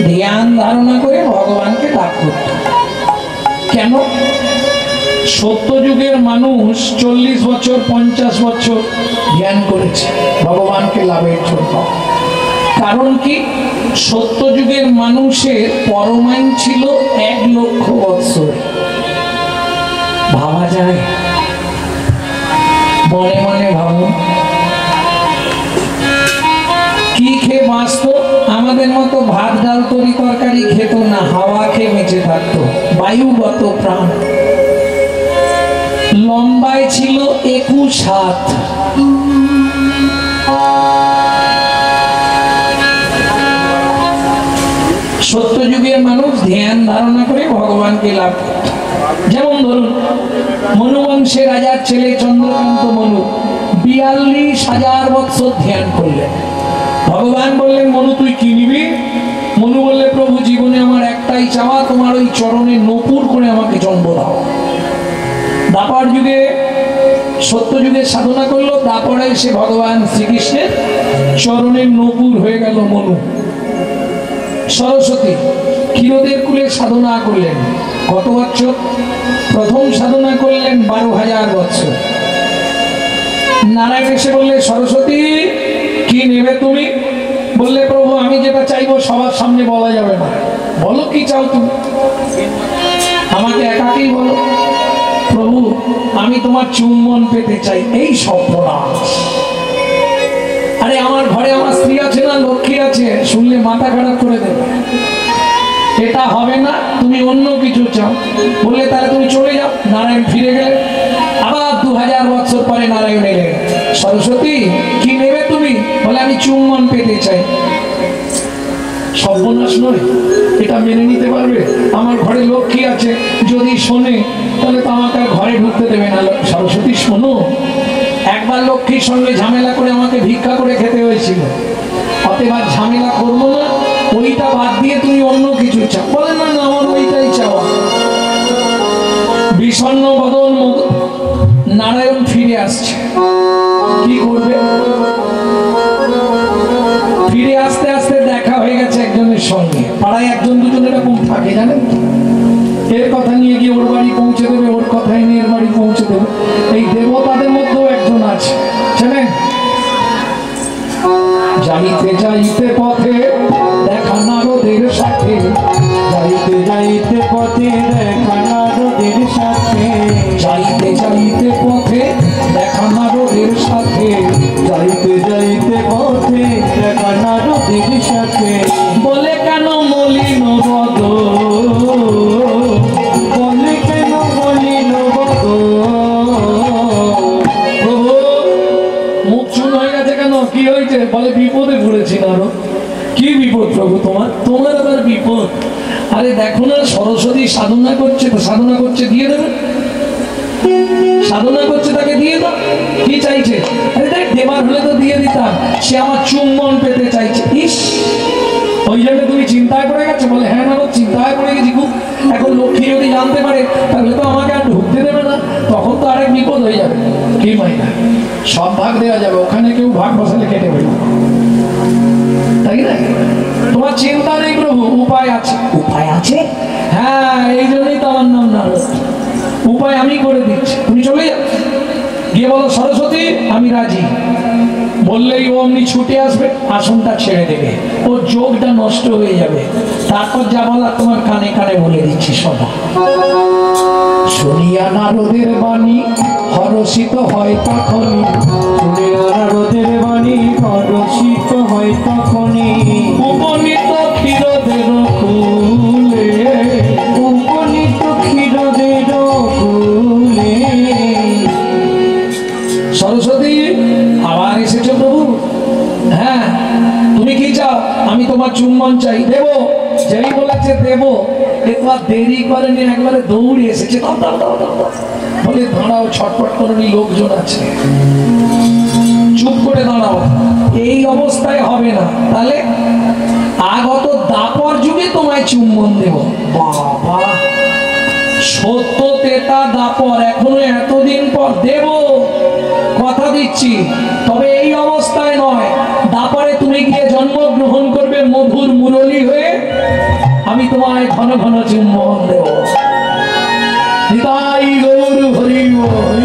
ধ্যান ধারণা করে ভগবানকে লাভ করত। কেন? সত্য যুগের মানুষ 40 বছর 50 বছর ধ্যান করেছে ভগবানকে লাভের জন্য। কারণ কি? সত্য যুগের মানুষের পরমায়ু ছিল 1 লক্ষ বৎসর। ভাবা যায়? মনে মনে ভাবুন, কি খেয়ে বাঁচত? আমাদের মতো ভাত ডাল তরি তরকারি খেত না, হাওয়া খেয়ে বেঁচে থাকতো, বায়ুগত প্রাণ। লম্বায় ছিল 21 হাত। সত্য যুগের মানুষ ধ্যান ধারণা করে ভগবানকে লাভ করত। যেমন ধরুন, মনু বংশের রাজার ছেলে চন্দ্রকান্ত মনু 42,000 বৎসর ধ্যান করলেন। ভগবান বললেন, মনু তুই কি নিবি? মনু বললে, প্রভু জীবনে আমার একটাই চাওয়া, তোমার ওই চরণে নূপুর করে আমাকে জন্ম দাও। দাপর যুগে, সত্য যুগে সাধনা করলো, দাপরে এসে ভগবান শ্রীকৃষ্ণের চরণের নূপুর হয়ে গেল মনু। সরস্বতী ক্ষীরদের কুলে সাধনা করলেন কত বছর? প্রথম সাধনা করলেন 12,000 বছর। নারায়ণ এসে বললে, সরস্বতী কি নেবে তুমি? বললে, প্রভু আমি যেটা চাইবো সবার সামনে বলা যাবে না, বলো কি চাও তুমি, আমাকে একাকেই বলো। প্রভু আমি তোমার চুম্বন পেতে চাই। এই সর্বনাশ! আরে আমার ঘরে আমার স্ত্রী আছে না, লক্ষ্মী আছে, শুনলে মাথা খারাপ করে দেবে। এটা হবে না, তুমি অন্য কিছু চাও। বললে, তাহলে তুমি চলে যাও। নারায়ণ ফিরে গেলেন। আবার 2000 বছর পরে নারায়ণ এলেন, সরস্বতী কি নেবে তুমি? বলে, আমি চুম্বন পেতে চাই। সর্বনাশ নয়? এটা মেনে নিতে পারবে? আমার ঘরে লক্ষ্মী আছে, যদি শোনে তাহলে তো আমাকে আর ঘরে ঢুকতে দেবে না। সরস্বতী শোনো, একবার লক্ষ্মীর সঙ্গে ঝামেলা করে আমাকে ভিক্ষা করে খেতে হয়েছিল, অতএব আর ঝামেলা করবো না, ওইটা বাদ দিয়ে তুমি অন্য কিছু চাও। বলে, না না আমার ওইটাই চাওয়া। বিষণ্ণ বদন নারায়ণ ফিরে আসছে, কি করবে? ফিরে আসতে আসতে দেখা হয়ে গেছে একজনের সঙ্গে। পাড়ায় একজন দুজন এরকম থাকে, জানেন? এর কথা নিয়ে গিয়ে ওর বাড়ি পৌঁছে দেবে, ওর কথা নিয়ে এর বাড়ি পৌঁছে দেবে। এই দেবতাদের মধ্যেও একজন আছে, জানেন? যাইতে যাইতে পথে দেখা নারদের সাথে, যাইতে যাইতে পথে দেখা নারদের সাথে, যাইতে যাইতে পথে দেখা নারদের সাথে, যাইতে যাইতে পথে দেখা নারদের সাথে। বলে, কেন মলিন বদন, বলে কেন মলিন বদন। মুখ চুন হয়ে গেছে কেন? কি হয়েছে? বলে, বিপদে পড়েছি। আরো কি বিপদ প্রভু তোমার? তোমার আবার বিপদ? আরে দেখো না, সরস্বতী সাধনা করছে, তো সাধনা করছে, দিয়ে দেবে। সাধনা করছে, তাকে দিয়ে দাও। কি চাইছে? আরে দেখ, দেবার হলে তো দিয়ে দিতাম, সে আমার চুম্বন পেতে চাইছে। ইস, ওই জন্য তুমি চিন্তায় পড়ে গেছো? বলে, হ্যাঁ না, চিন্তায় পড়ে গেছি খুব। এখন লক্ষ্মী যদি জানতে পারে তাহলে তো আমাকে আর ঢুকতে দেবে না, তখন তো আরেক বিপদ হয়ে যাবে। কি মাইনা, সব ভাগ দেওয়া যাবে, ওখানে কেউ ভাগ বসালে কেটে ফেলবে, তাই না? তোমার চিন্তা নেই প্রভু, উপায় আছে। উপায় আছে? হ্যাঁ, এই জন্যই তো আমার নাম নারদ। উপায় আমি করে দিচ্ছি, তুমি চলে যাও। গিয়ে বলো, সরস্বতী আমি রাজি। বললেই ও অমনি ছুটে আসবে, আসনটা ছেড়ে দেবে, ও যোগটা নষ্ট হয়ে যাবে। তারপর যা বলার তোমার কানে কানে বলে দিচ্ছি, শোনো। শুনিয়া নারদের বাণী হরষিত হয় তখনই, শুনিয়া নারদের বাণী হরষিত হয় তখনই, উপনীত ক্ষীরদের কুলে, উপনীত ক্ষীরদের কুলে। সরস্বতী আবার এসেছো প্রভু? হ্যাঁ, তুমি কি চাও? আমি তোমার চুম্বন চাই। দেবো? যেই বলেছে দেবো, একবার দেরি করেনি, একবারে দৌড়ে এসেছে। বলে, দাঁড়াও, ছটপট করেনি, লোকজন আছে, চুপ করে দাঁড়াও। এই অবস্থায় হবে না, তাহলে আগত দাপর যুগে তোমায় চুম্বন দেব। বাবা, সত্য তেতা দাপর, এখনো এতদিন পর দেব, কথা দিচ্ছি। তবে এই অবস্থায় নয়, দাপরে তুমি গিয়ে জন্মগ্রহণ করবে মধুর মুরলী হয়ে, তোমায় ঘন ঘন চুম্বন দেব। নিতাই গৌর হরি বল।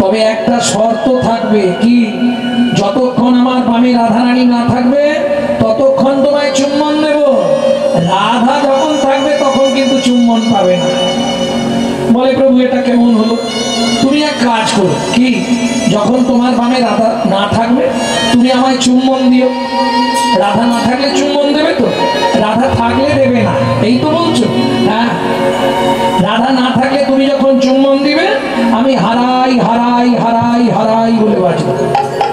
তবে একটা শর্ত থাকবে, কি? যতক্ষণ আমার বামে রাধারানী না থাকবে ততক্ষণ তোমায় চুম্বন দেব। রাধা যখন থাকবে তখন কিন্তু চুম্বন পাবে না। বলে প্রভু এটা কেমন হলো? তুমি এক কাজ করো, কি? যখন তোমার বামে রাধা না থাকবে তুমি আমায় চুম্বন দিও। রাধা না থাকলে চুম্বন দেবে তো? রাধা থাকলে দেবে না, এই তো বলছো? হ্যাঁ, রাধা না থাকলে তুমি যখন চুম্বন দিবে আমি হারাই হারাই হারাই হারাই বলে বাঁচবো।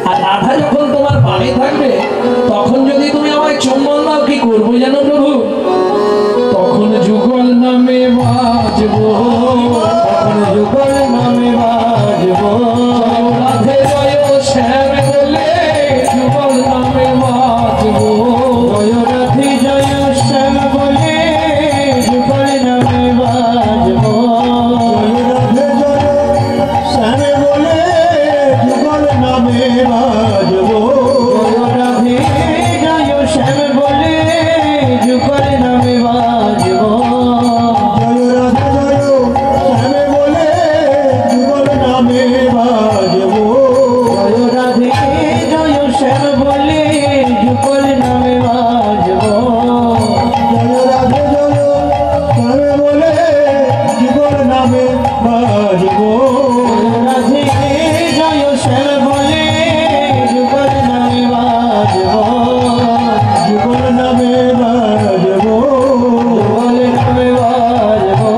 আর রাধা যখন তোমার বামে থাকবে তখন যদি তুমি আমায় চুম্বন দাও, কি করবো জানো প্রভু? তখন যুগল নামে বাজবো, তখন যুগল নামে বাজবো। রাধে জয় শ্যাম বলে যুগল নামে বাজবো। জয় রাধে জয় শ্যাম বলে যুগল নামে বাজবো। জয় রাধে জয় শ্যাম বলে যুগল নামে বাজবো। জয় রাধে জয় শ্যাম বলে যুগল নামে বাজবো। জয় রাধে জয় শ্যাম বলে যুগল নামে বাজবো। জয় রাধে জয় শ্যাম বলে যুগল নামে বাজবো। জয় রাধে জয় শ্যাম বলে যুগল নামে বাজবো। রাধে জয় শ্যাম বলে যুগল নামে বাজবো। যুগল নামে বাজবো। যুগল নামে বাজবো।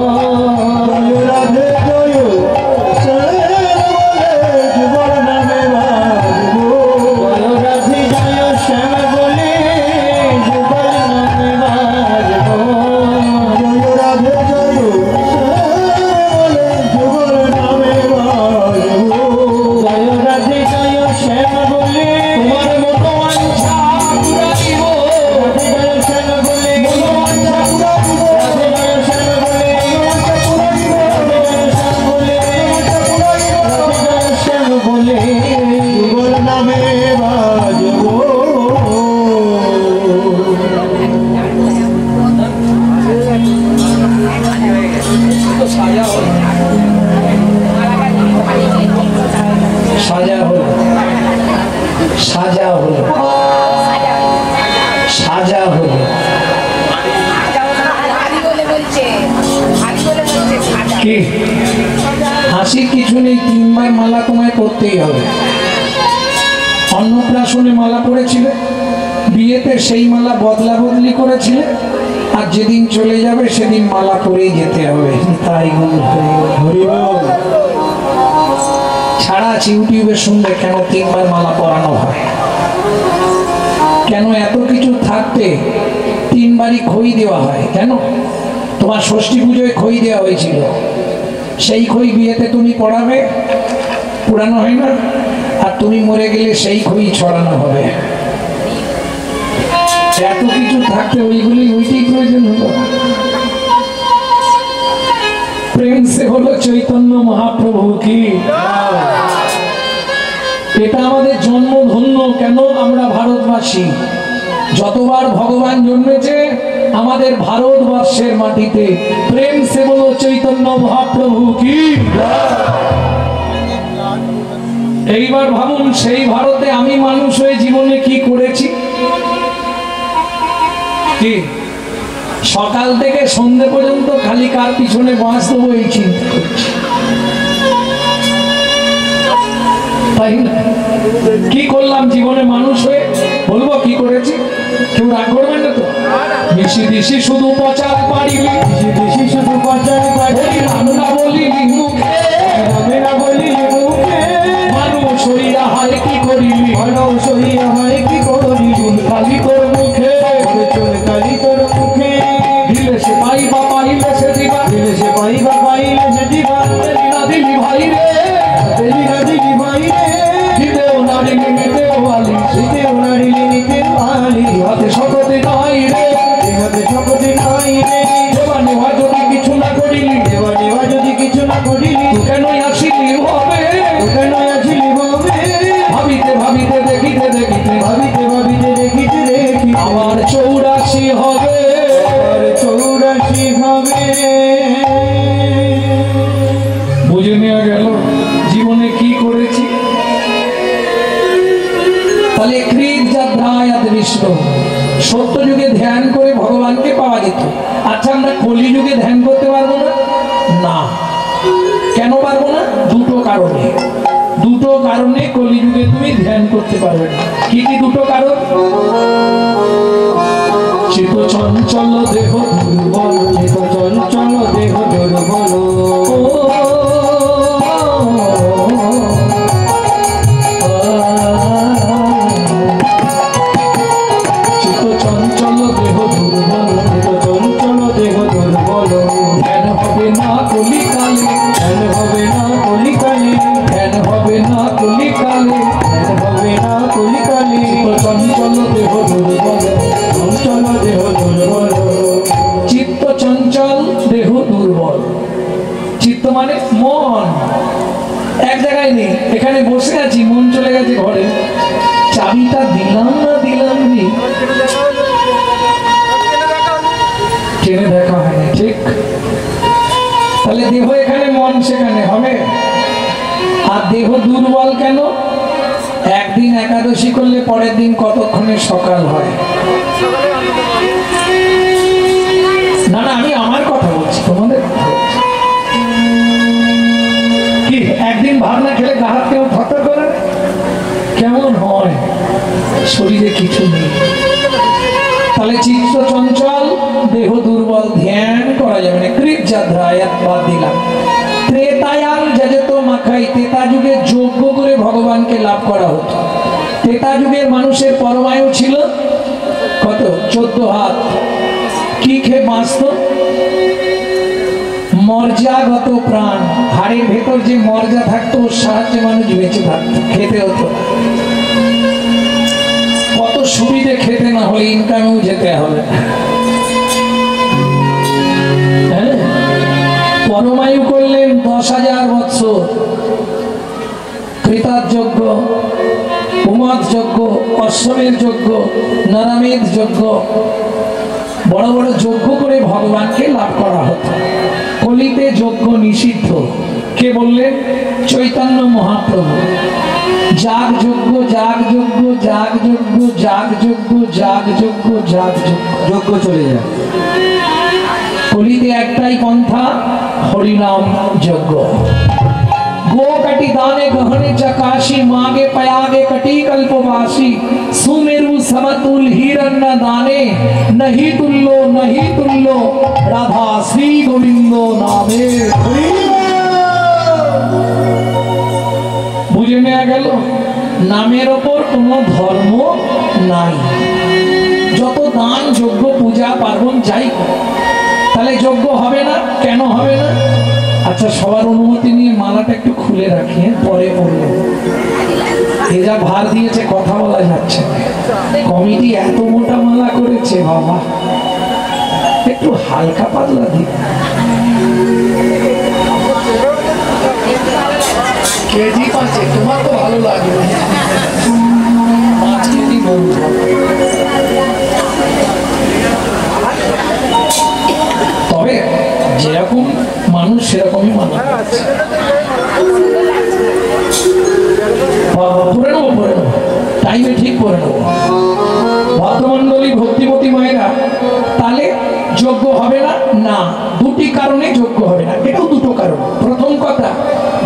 জয় রাধে জয় শ্যাম বলে যুগল নামে বাজবো। জয় রাধে জয় শ্যাম বলে যুগল নামে বাজবো। জয় রাধে জয় শ্যাম বলে যুগল নামে বাজবো। জয় রাধে জয় শ্যাম বলে তোমার মতো বাঞ্ছা পুরাইব। রাধে জয় শ্যাম বলে মতো বাঞ্ছা পুরাইব। রাধে জয় শ্যাম বলে মতো পুরাইব। রাধে জয় শ্যাম বলে মতো পুরাইব। রাধে জয় শ্যাম বলে যুগল নামে বাজবো। সাজা হল, সাজা হল, সাজা হল, সাজা হল। কি হাসির কিছু নেই, তিনবার মালা তোমায় করতেই হবে। অন্নপ্রাশনে মালা পড়েছিলে, বিয়েতে সেই মালা বদলা বদলি করেছিলে, আর যেদিন চলে যাবে সেদিন মালা পরেই যেতে হবে। তাই হরি বল। ছাড়া আছে ইউটিউবে শুনবে কেন তিনবার মালা পরানো হয়। কেন এত কিছু থাকতে তিনবারই খই দেওয়া হয়? কেন? তোমার ষষ্ঠী পুজোয় খই দেওয়া হয়েছিল, সেই খই বিয়েতে তুমি পড়াবে, পুরানো হয় না? আর তুমি মরে গেলে সেই খই ছড়ানো হবে। এত কিছু থাকতে ওইটাই প্রয়োজন হলো। প্রেম সে হলো চৈতন্য মহাপ্রভু কি। এটা আমাদের জন্মধন্য। কেন? আমরা ভারতবাসী। যতবার ভগবান জন্মেছে আমাদের ভারতবর্ষের মাটিতে। প্রেম সে বলো চৈতন্য মহাপ্রভু কি। এইবার ভাবুন, সেই ভারতে আমি মানুষ হয়ে জীবনে কি করেছি। কি সকাল থেকে সন্ধে পর্যন্ত খালি কার পিছনে বাঁশ দেবো এই চিন্তা করছি, তাই না? কি করলাম জীবনে মানুষ হয়ে? বলবো কি করেছি? কেউ রাগ করবেন না তো? বেশি বেশি শুধু পচার পারিবি, বেশি বেশি শুধু পচার পারিবি। রান্না বলিলি মুখে, রান্না বলিলি মুখে। মানুষ হইয়া হয় কি করিলি, মানুষ হইয়া হয় কি করিলি। চুল কালি তোর মুখে, চুল কালি তোর মুখে। দিলে সে পাইবা, পাইলে সে দিবা, দিলে সে পাইবা, পাইলে সে দিবা। দিলি না দিলি ভাই রে, দিলি না দিলি ভাই রে। দিতেও নারিলি নিতেও বালি, দিতেও নারিলি নিতেও বালি। হাতে শপথে নাই রে, হাতে শপথে নাই রে। জবানে কৃষ্ণ। সত্য যুগে ধ্যান করে ভগবানকে পাওয়া যেত। আচ্ছা, আমরা কলি যুগে ধ্যান করতে পারবো না? না। কেন পারবো না? দুটো কারণে। দুটো কারণে কলি যুগে তুমি ধ্যান করতে পারবে না। কি কি দুটো কারণ? চিত্ত চঞ্চল দেহ দুর্বল, চিত্ত চঞ্চল দেহ দুর্বল, চিত্ত চঞ্চল দেহ দুর্বল, চিত্ত চঞ্চল দেহ দুর্বল, ধ্যান হবে না কলিকালে, ধ্যান হবে না কলিকালে, ধ্যান হবে না কলিকালে, ধ্যান হবে না কলিকালে, চিত্ত চঞ্চল দেহ দুর্বল, চঞ্চল দেহ দুর্বল, চিত্ত চঞ্চল দেহ দুর্বল। চিত্ত মানে মন, এক জায়গায় নেই। এখানে বসে আছি, মন চলে গেছে ঘরে, চাবিটা দিলাম না দিলাম নি, ট্রেনে দেখা হয়নি, ঠিক? তাহলে দেহ এখানে, মন সেখানে হবে। আর দেহ দুর্বল কেন? একদিন একাদশী করলে পরের দিন কতক্ষণে সকাল হয়? না না, আমি আমার কথা বলছি, তোমাদের কথা বলছি। কি একদিন ভাত না খেলে গা হাত কেমন থরথর করে? কেমন হয়? শরীরে কিছু নেই। তাহলে চিত্ত চঞ্চল দেহ দুর্বল, ধ্যান করা যাবে না। কৃত যাত্রায়াত বাদ দিলাম। ত্রেতায়াং যজত মাখাই, ত্রেতা যুগে যজ্ঞ করে ভগবানকে লাভ করা হতো। ত্রেতা যুগের মানুষের পরমায়ু ছিল কত? 14 হাত। কি খেয়ে বাঁচত? মর্যাগত প্রাণ, হাড়ের ভেতর যে মর্যা থাকতো ওর সাহায্যে মানুষ বেঁচে থাকতো, খেতে হতো। কত সুবিধে, খেতে না হলে ইনকামেও যেতে হবে। হ্যাঁ, পরমায়ু করলেন 10,000 বৎসর। কৃতার যজ্ঞ, উমাদ যজ্ঞ, অশ্বমের যজ্ঞ, নারামেদ যজ্ঞ, বড় বড় যজ্ঞ করে ভগবানকে লাভ করা হতো। কলিতে যজ্ঞ নিষিদ্ধ। কে বললেন? চৈতন্য মহাপ্রভু। যাগ যজ্ঞ, যাগ যজ্ঞ, যাগ যজ্ঞ, যাগ যজ্ঞ, যাগ যজ্ঞ, যাগ যজ্ঞ, যজ্ঞ চলে যায়। কলিতে একটাই পন্থা, হরিনাম যজ্ঞ। गो कटी दाने गहने चकाशी, मागे पयागे कटी कल्पवासी, सुमेरु समतुल हिरण्य दाने, नहीं तुल्लो राधा श्री गोविंदो नामे। বুঝে নেওয়া গেল, নামের ওপর কোনো ধর্ম নাই। যত দান যজ্ঞ পূজা পার্বণ যাই, তাহলে যজ্ঞ হবে না। কেন হবে না? আচ্ছা, সবার অনুমতি নিয়ে মালাটা একটু খুলে রাখি, পরে বলবো। এ যা ভার দিয়েছে, কথা বলা যাচ্ছে না। কমিটি এত মোটা মালা করেছে, বাবা একটু হালকা পাতলা দিন। কেজি 5, তোমার তো ভালো লাগবে। 5 কেজি বলবো। তবে যেরকম মানুষ সেরকমই মানুষ। পড়ে নেবো, টাইমে ঠিক করে নেবো। ভদ্রমন্ডলী ভক্তিমতী মায়েরা, তাহলে যজ্ঞ হবে না? না, দুটি কারণে যজ্ঞ হবে না। এটাও দুটো কারণ। প্রথম কথা,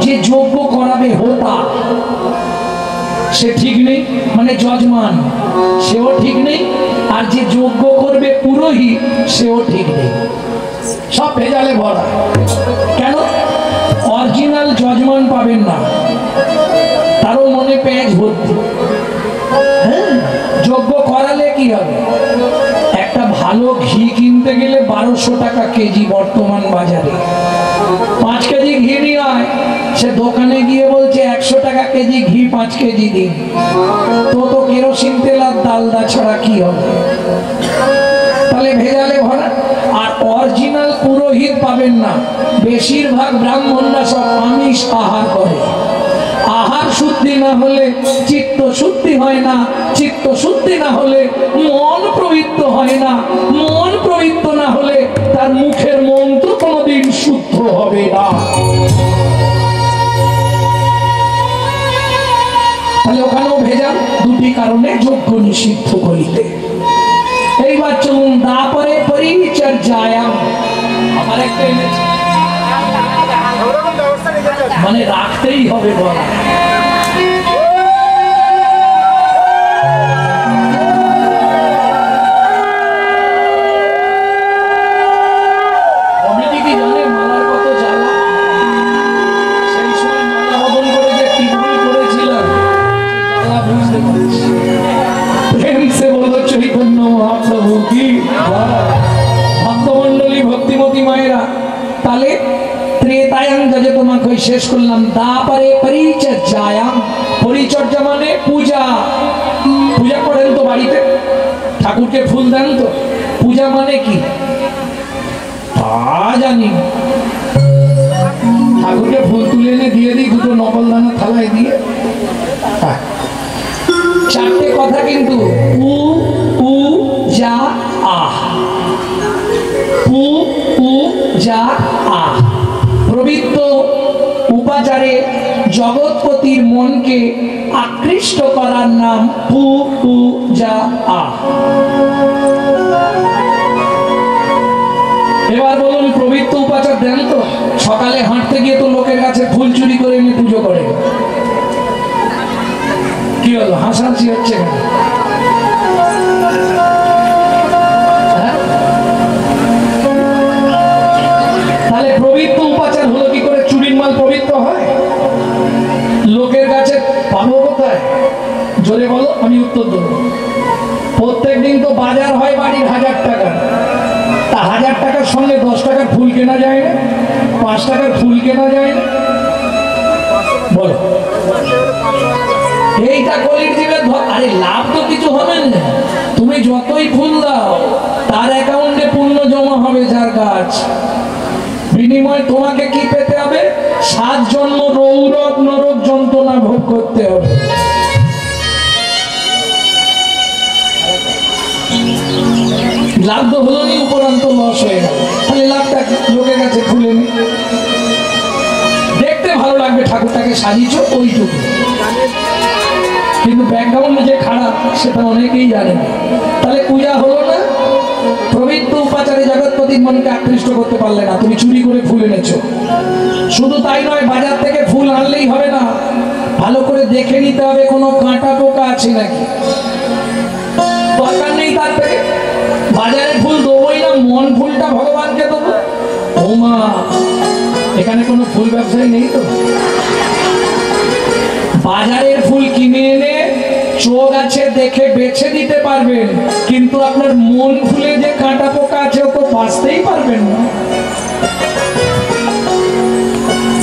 যে যজ্ঞ করাবে হোতা সে ঠিক নেই, মানে যজমান সেও ঠিক নেই, আর যে যজ্ঞ করবে পুরোহিত সেও ঠিক নেই। সব ভেজালে ভরা। কেন? অরিজিনাল যজমান পাবেন না, তারও মনে পেঁচ ভর্তি। হ্যাঁ, যজ্ঞ করালে কি হবে? একটা ভালো ঘি কিনতে গেলে 1200 টাকা কেজি বর্তমান বাজারে। 5 কেজি ঘি নিয়ে আয়, সে দোকানে গিয়ে বলছে 100 টাকা কেজি ঘি, 5 কেজি দিন। তো কেরোসিন তেল আর ডালদা ছাড়া কি হবে? তাহলে ভেজালে ভরা। আর অরিজিনাল পুরোহিত পাবেন না। বেশিরভাগ ব্রাহ্মণরা সব আমিষ আহার করে। আহার শুদ্ধি না হলে চিত্ত শুদ্ধি হয় না, চিত্ত শুদ্ধি না হলে মন প্রবৃত্ত হয় না, মন প্রবৃত্ত না হলে তার মুখের মন্ত্র কোনোদিন শুদ্ধ হবে না। তাহলে ওখানেও ভেজাল। দুটি কারণে যজ্ঞ নিষিদ্ধ। সিদ্ধ করিতে। এইবার চলুন দাপরে পরিচর্যায়াম। আমার একটা এনেছে, মানে রাখতেই হবে বলা। ভক্তমন্ডলী ভক্তিমতী মায়েরা, তাহলে ত্রেতায়াম যে তোমাকে শেষ করলাম। দাপরে পরিচর্যায়াম, পরিচর্যা মানে পূজা। পূজা করেন তো বাড়িতে, ঠাকুরকে ফুল দেন তো। পূজা মানে কি তা জানি, ঠাকুরকে ফুল তুলে এনে দিয়ে দিই দুটো নকল দানা থালায় দিয়ে। চারটে কথা কিন্তু, পু পু যা আহ, পু পু যা আহ। প্রবৃত্ত উপাচারে জগৎপতির মনকে আকৃষ্ট করার নাম পু পু যা আহ। এবার বলুন, প্রবৃত্ত উপাচার দেন তো? সকালে হাঁটতে গিয়ে তো লোকের কাছে ফুল চুরি করে এনে পুজো করে। কি হলো, হাসাহাসি হচ্ছে কেন? তাহলে পবিত্র উপাচার হলো কি করে? চুরির মাল পবিত্র হয়? লোকের কাছে পাবো কোথায়? জোরে বলো, আমি উত্তর দেবো। প্রত্যেক দিন তো বাজার হয় বাড়ির 1000 টাকা, তা 1000 টাকার সঙ্গে 10 টাকার ফুল কেনা যায় না? 5 টাকার ফুল কেনা যায় না? বলো, এইটা কলির জীবের। আরে লাভ তো কিছু হবে না, তুমি যতই ফুল দাও তার অ্যাকাউন্টে পুণ্য জমা হবে যার গাছ। বিনিময়ে তোমাকে কি পেতে হবে? 7 জন্ম রৌরব নরক যন্ত্রণা ভোগ করতে হবে। লাভ তো হলো নি, উপরান্ত লস হয়ে গেল। তাহলে লাভটা লোকের কাছে খুলে নি, দেখতে ভালো লাগবে ঠাকুরটাকে সাজিয়েছ ওইটুকু, কিন্তু ব্যাকগ্রাউন্ড যে খারাপ সেটা অনেকেই জানে না। তাহলে পূজা হলো না। প্রবৃত্ত উপাচারে জগৎপতির মনকে আকৃষ্ট করতে পারলে না, তুমি চুরি করে ফুল এনেছো। শুধু তাই নয়, বাজার থেকে ফুল আনলেই হবে না, ভালো করে দেখে নিতে হবে কোনো কাঁটা পোকা আছে নাকি। দরকার নেই তার থেকে, বাজারে ফুল দেবোই না, মন ফুলটা ভগবানকে দেবো। ও মা, এখানে কোনো ফুল ব্যবসায়ী নেই তো? বাজারের ফুল কিনে এনে চোখ আছে দেখে বেছে দিতে পারবেন, কিন্তু আপনার মন ফুলে যে কাঁটা পোকা আছে ও তো বাঁচতেই পারবেন না।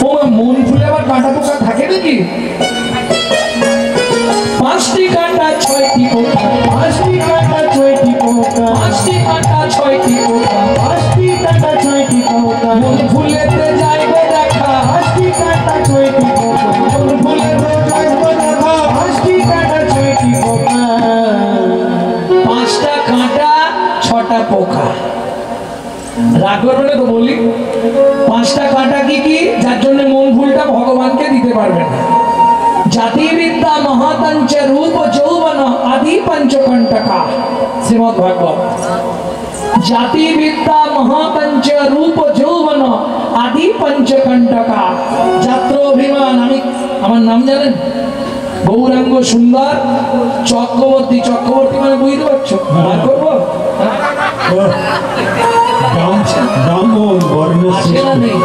ও মন ফুলে আবার কাঁটা পোকা থাকে নাকি? 5টি কাঁটা 6টি পোকা, 5টি কাঁটা 6টি পোকা, 5টি কাঁটা 6টি পোকা, 5টি কাঁটা 6টি পোকা, মন ফুলেতে যাইবে দেখা, 5টি কাঁটা 6টি পোকা, মন ফুলেতে যাইবে দেখা, 5টি কাঁটা 6টি পোকা। 5টা কাঁটা 6টা পোকা। রাগ করবে তো বলি, 5টা কাঁটা কি কি? যার জন্য মন ফুলটা ভগবানকে দিতে পারবে না। জাতি বিদ্যা মহাতঞ্চ রূপ যৌবন আদি পঞ্চকণ্টকা। শ্রীমদ্ ভাগবত। জাতি বিদ্যা মহাতঞ্চ রূপ যৌবন আদি পঞ্চকণ্টকা। যাত্র অভিমান। আমি, আমার নাম জানেন? গৌরাঙ্গ সুন্দর চক্রবর্তী। চক্রবর্তী মানে বুঝতে পারছো? আর করবো ব্রাহ্মণ বর্ণ আছে না নেই?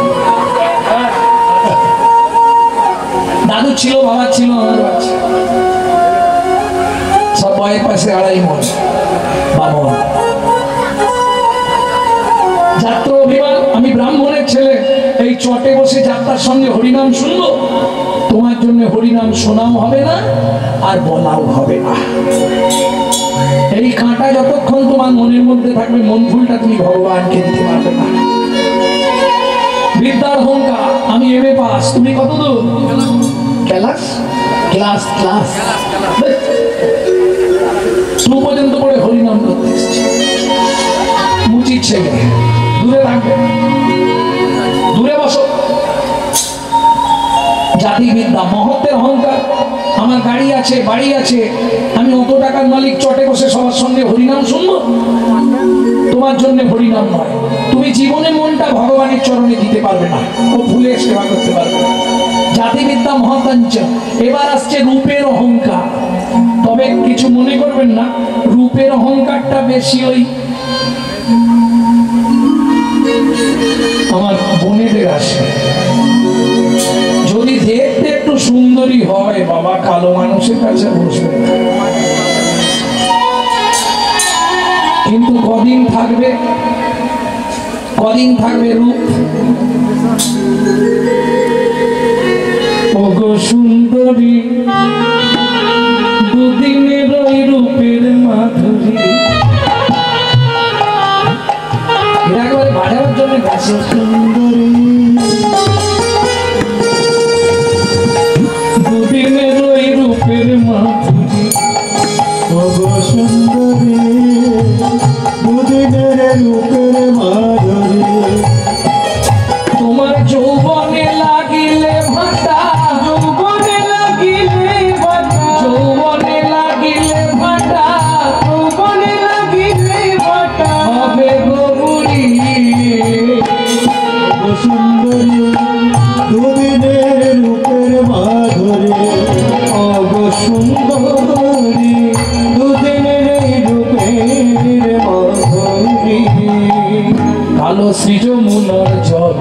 দাদু ছিল, বাবা ছিল, আমার আছে, সব বয়ের পাশে 2.5 মণ বামন। যাত্রা অভিমান। আমি ব্রাহ্মণের ছেলে, এই চটে বসে যাত্রার সঙ্গে হরিনাম শুনবো? তোমার জন্য হরিনাম শোনাও হবে না আর বলাও হবে না। এই কাঁটা যতক্ষণ তোমার মনের মধ্যে থাকবে, মন ফুলটা তুমি ভগবানকে দিতে পারবে না। বিদ্যার অহংকার। আমি এমএ পাস, তুমি কত দূর? ক্লাস ক্লাস ক্লাস 2 পর্যন্ত পড়ে হরিনাম করতে এসেছি। মুচির ছেলে, দূরে থাকবে, দূরে বসো। জাতি বিদ্যা, মহত্বের অহংকার। আমার গাড়ি আছে, বাড়ি আছে, আমি অত টাকার মালিক, চটে বসে সবার সঙ্গে হরিনাম শুনবো? তোমার জন্য হরিনাম নয়। তুমি জীবনে মনটা ভগবানের চরণে দিতে পারবে না, ও ভুলে সেবা করতে পারবে না। জাতিবিদ্যা মহাকাঞ্চ। এবার আসছে রূপের অহংকার। তবে কিছু মনে করবেন না, রূপের অহংকারটা বেশি ওই আমার বোনেদের আসে। যদি দেখতে একটু সুন্দরী হয়, বাবা কালো মানুষের কাছে বসবে, কিন্তু কদিন থাকবে, কদিন থাকবে রূপ। ওগো সুন্দরী, দুদিনের ওই রূপের মাধুরী। এরা একবারে বাজাবার জন্য গাছে। সুন্দরী, দুদিনের ওই রূপের মাধুরী। ওগো সুন্দরী, দুদিনের রূপের মাধুরী। তোমার যৌবনে লাগিলে ভাটা, যৌবনে লাগিলে ভাটা, যৌবনে লাগিলে ভাটা, যৌবনে লাগিলে ভাটা হবে গৌরী। ওগো সুন্দরী, দুদিনের রূপের মাধুরী। ওগো সুন্দরী, দুদিনের রূপের মাধুরী। কালো সৃজমুনার জল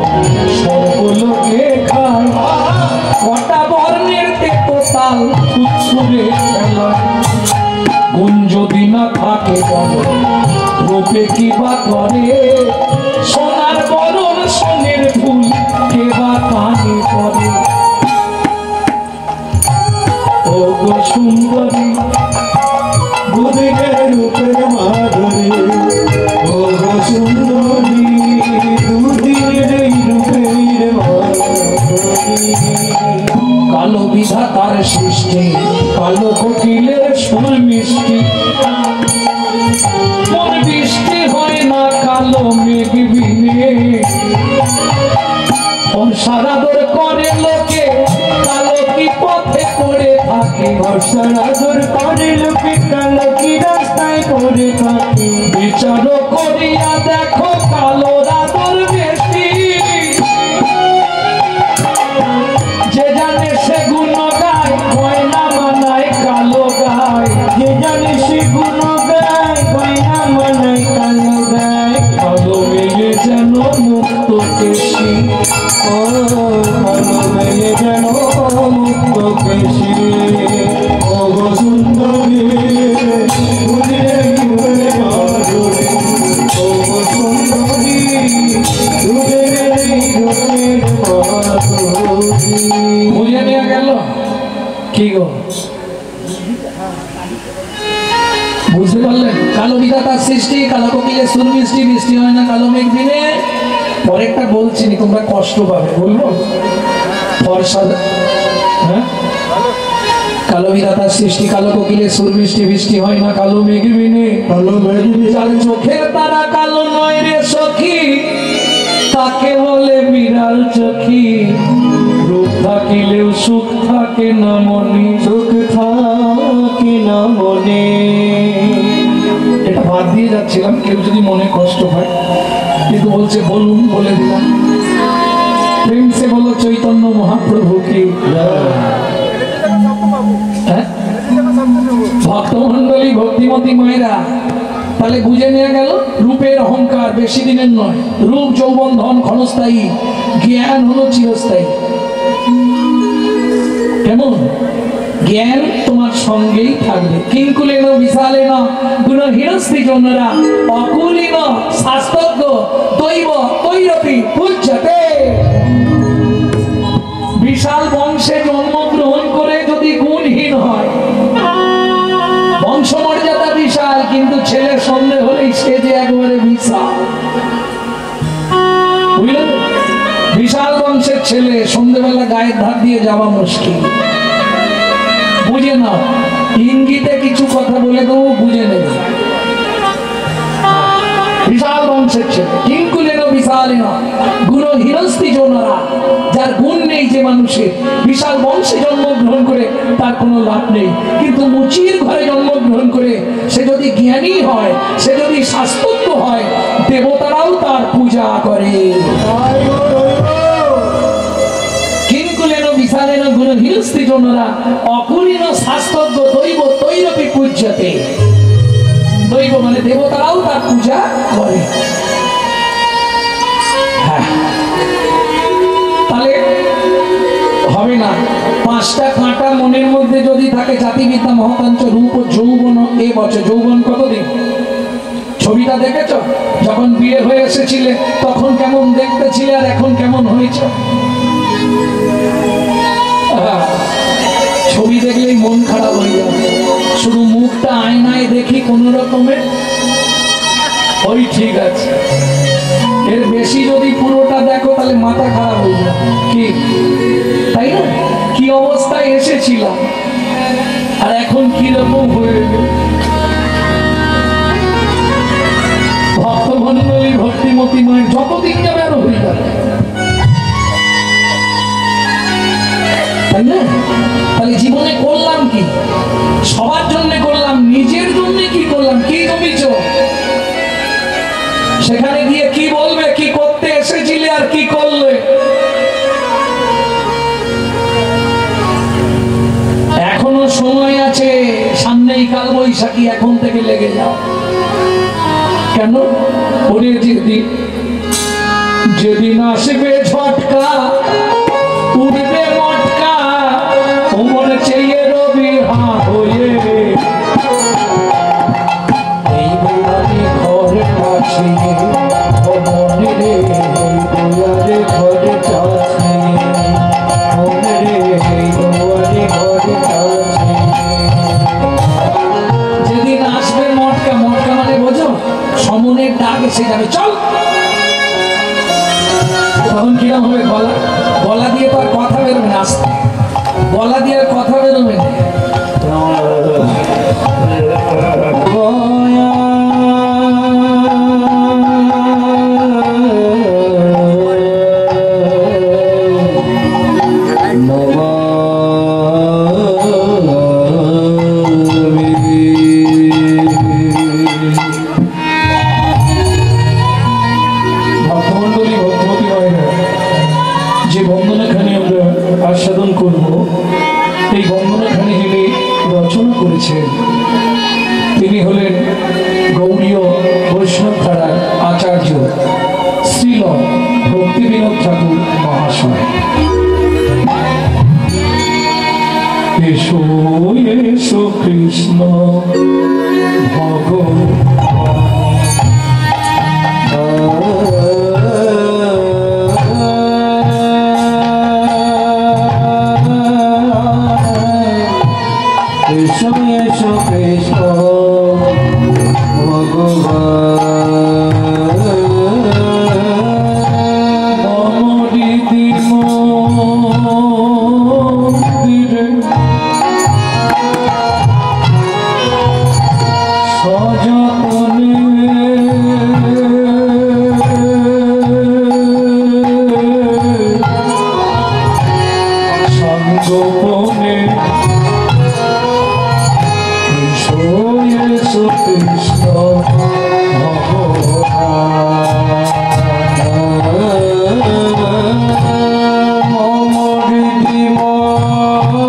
সর্বলোকে খায়, কটা বর্ণের তেতো তাল উৎসুরে খেলায়। গুণ যদি না থাকে বলো, রূপে কি বা করে? সোনার বরণ সোনের ফুল কে বা কানে পড়ে? ওগো সুন্দরী, দুদিনের রূপের মাধুরী। ওগো সুন্দরী, দুদিনের রূপের মাধুরী। কালো বিধাতার সৃষ্টি, কালো কোকিলের সুর মিষ্টি। মন বৃষ্টি হয় না কালো মেঘ বিনে, সারাদর করে লোকে কালো কি পথে পড়ে থাকে। সারাদর করে লোকে কালো কি রাস্তায় পড়ে থাকে। বিচার করিয়া দেখো কালো রাতর বেশি, যে জানে সে গুণ গায়, গয়না মানায় কালো গায়। যে জানে সে গুণ গায়, গয়না মানায় কালো গায়। কালো মেয়ে যেন মুক্ত কেশি, ও কালো মেয়ে যেন মুক্ত কেশি। ওগো সুন্দরী, দুদিনের রূপের মাধুরী। ওগো সুন্দরী, দুদিনের রূপের মাধুরী। বুঝে নেওয়া গেল কি গো? বুঝতে পারলেন? কালো বিধাতার সৃষ্টি, কালো কোকিলের সুর মিষ্টি, বৃষ্টি হয় না কালো মেঘ দিনে। পরেরটা বলছি নি, তোমরা কষ্ট পাবে, বলবো? ফর্সা, হ্যাঁ, কালো বিধাতার সৃষ্টি, কালো কোকিলের সুর মিষ্টি, বৃষ্টি হয় না কালো মেঘ দিনে। কালো মেঘ যার চোখের তারা কালো নয় রে সখী, তাকে বলে বিড়াল চোখী। রূপ থাকিলেও সুখ থাকে না মনে, সুখ থাকে না মনে। এটা বাদ দিয়ে যাচ্ছিলাম, কেউ যদি মনে কষ্ট হয়, কিন্তু বলছে বলুন, বলে দিলাম। প্রেম সে বলো চৈতন্য মহাপ্রভু কি। হ্যাঁ, ভক্তমন্ডলী, ভক্তিমতী মায়েরা, তাহলে বুঝে নেওয়া গেল রূপের অহংকার বেশি দিনের নয়। রূপ যৌবন ধন ক্ষণস্থায়ী, জ্ঞান হলো চিরস্থায়ী। কেমন? জ্ঞান তোমার সঙ্গেই থাকবে। কিঙ্কুলেন বিশালেন গুণহীনস্তি জনরা অকুলীন শাস্ত্রজ্ঞ দৈব তৈরপি পূজ্যতে। বিশাল বংশে জন্মগ্রহণ করে যদি গুণহীন হয়, বংশমর্যাদা বিশাল, কিন্তু ছেলে সন্দেহ হলেই সে যে একবারে বিশাল। বুঝলেন? বিশাল বংশের ছেলে সন্ধ্যেবেলা গায়ের ধার দিয়ে যাওয়া মুশকিল। বুঝে নাও, ইঙ্গিতে কিছু কথা বলে দেবো, বুঝে নেবে। বিশাল বংশের ছেলে, কিঙ্কুলেন বিশালেন গুণহীনস্তি জনরা, যার গুণ নেই যে মানুষের, বিশাল বংশে জন্মগ্রহণ করে তার কোনো লাভ নেই। কিন্তু মুচির ঘরে জন্মগ্রহণ করে সে যদি জ্ঞানী হয়, সে যদি শাস্ত্রজ্ঞ হয়, দেবতারাও তার পূজা করে। কিঙ্কুলেন বিশালেন গুণহীনস্তি জনরা অকুলীন শাস্ত্রজ্ঞ দৈব তৈরপি পূজ্যতে। দৈব মানে দেবতারাও তার পূজা করে। তাহলে হবে না, পাঁচটা কাঁটা মনের মধ্যে যদি থাকে, জাতিবিদ্যা মহাকাঞ্চ রূপ ও যৌবন এ বছর। যৌবন কতদিন? ছবিটা দেখেছ? যখন বিয়ে হয়ে এসেছিলে তখন কেমন দেখতে ছিলে, আর এখন কেমন হয়েছে? ছবি দেখলেই মন খারাপ হয়ে যাবে। শুধু মুখটা আয়নায় দেখি কোন রকমের, ওই ঠিক আছে। এর বেশি যদি পুরোটা দেখো তাহলে মাথা খারাপ হয়ে যাবে, কি তাই না? কি অবস্থায় এসেছিলাম আর এখন কিরকম হয়ে গেল। ভক্তমন্ডলী ভক্তিমতী মায়ের যতদিন যাবে আরো হয়ে যাবে, তাই না? তাহলে জীবনে করলাম কি? সবার জন্য করলাম, নিজের জন্য কি করলাম? কি জমিছ? সেখানে গিয়ে কি বলবে? কি করতে এসেছিলে আর কি করলে? এখনো সময় আছে, সামনেই কাল বৈশাখী, এখন থেকে লেগে যাও। কেন? ওরে যেদিন আসবে ঝটকা, উঠবে মটকা, ওমর চেয়ে রবি হয়ে এই দুয়ারে ঘর কাছে, মনে রে এই দুয়ারে ঘর কাছে, মনে রে এই দুয়ারে ঘর কাছে। যেদিন আসবে মটকা, মটকা মানে বোঝো, সমনের ডাক এসে যাবে, চল। তখন কিরম হবে? গলা গলা দিয়ে তো আর কথা বেরোবে না, আসতে গলা দিয়ে আর কথা বেরোবে না। যে বন্দনাখানি আমরা আস্বাদন করব, এই বন্দনাখানি যিনি রচনা করেছেন তিনি হলেন গৌড়ীয় বৈষ্ণব ধারার আচার্য শ্রীল ভক্তিবিনোদ ঠাকুর মহাশয়। এসো এসো কৃষ্ণ ভগবান, এসো এসো কৃষ্ণ ভগবান, অমৃতি মন্দিরে সযতনে সঙ্গোপনে কৃষ্ণ মমৃতি মন্দিরে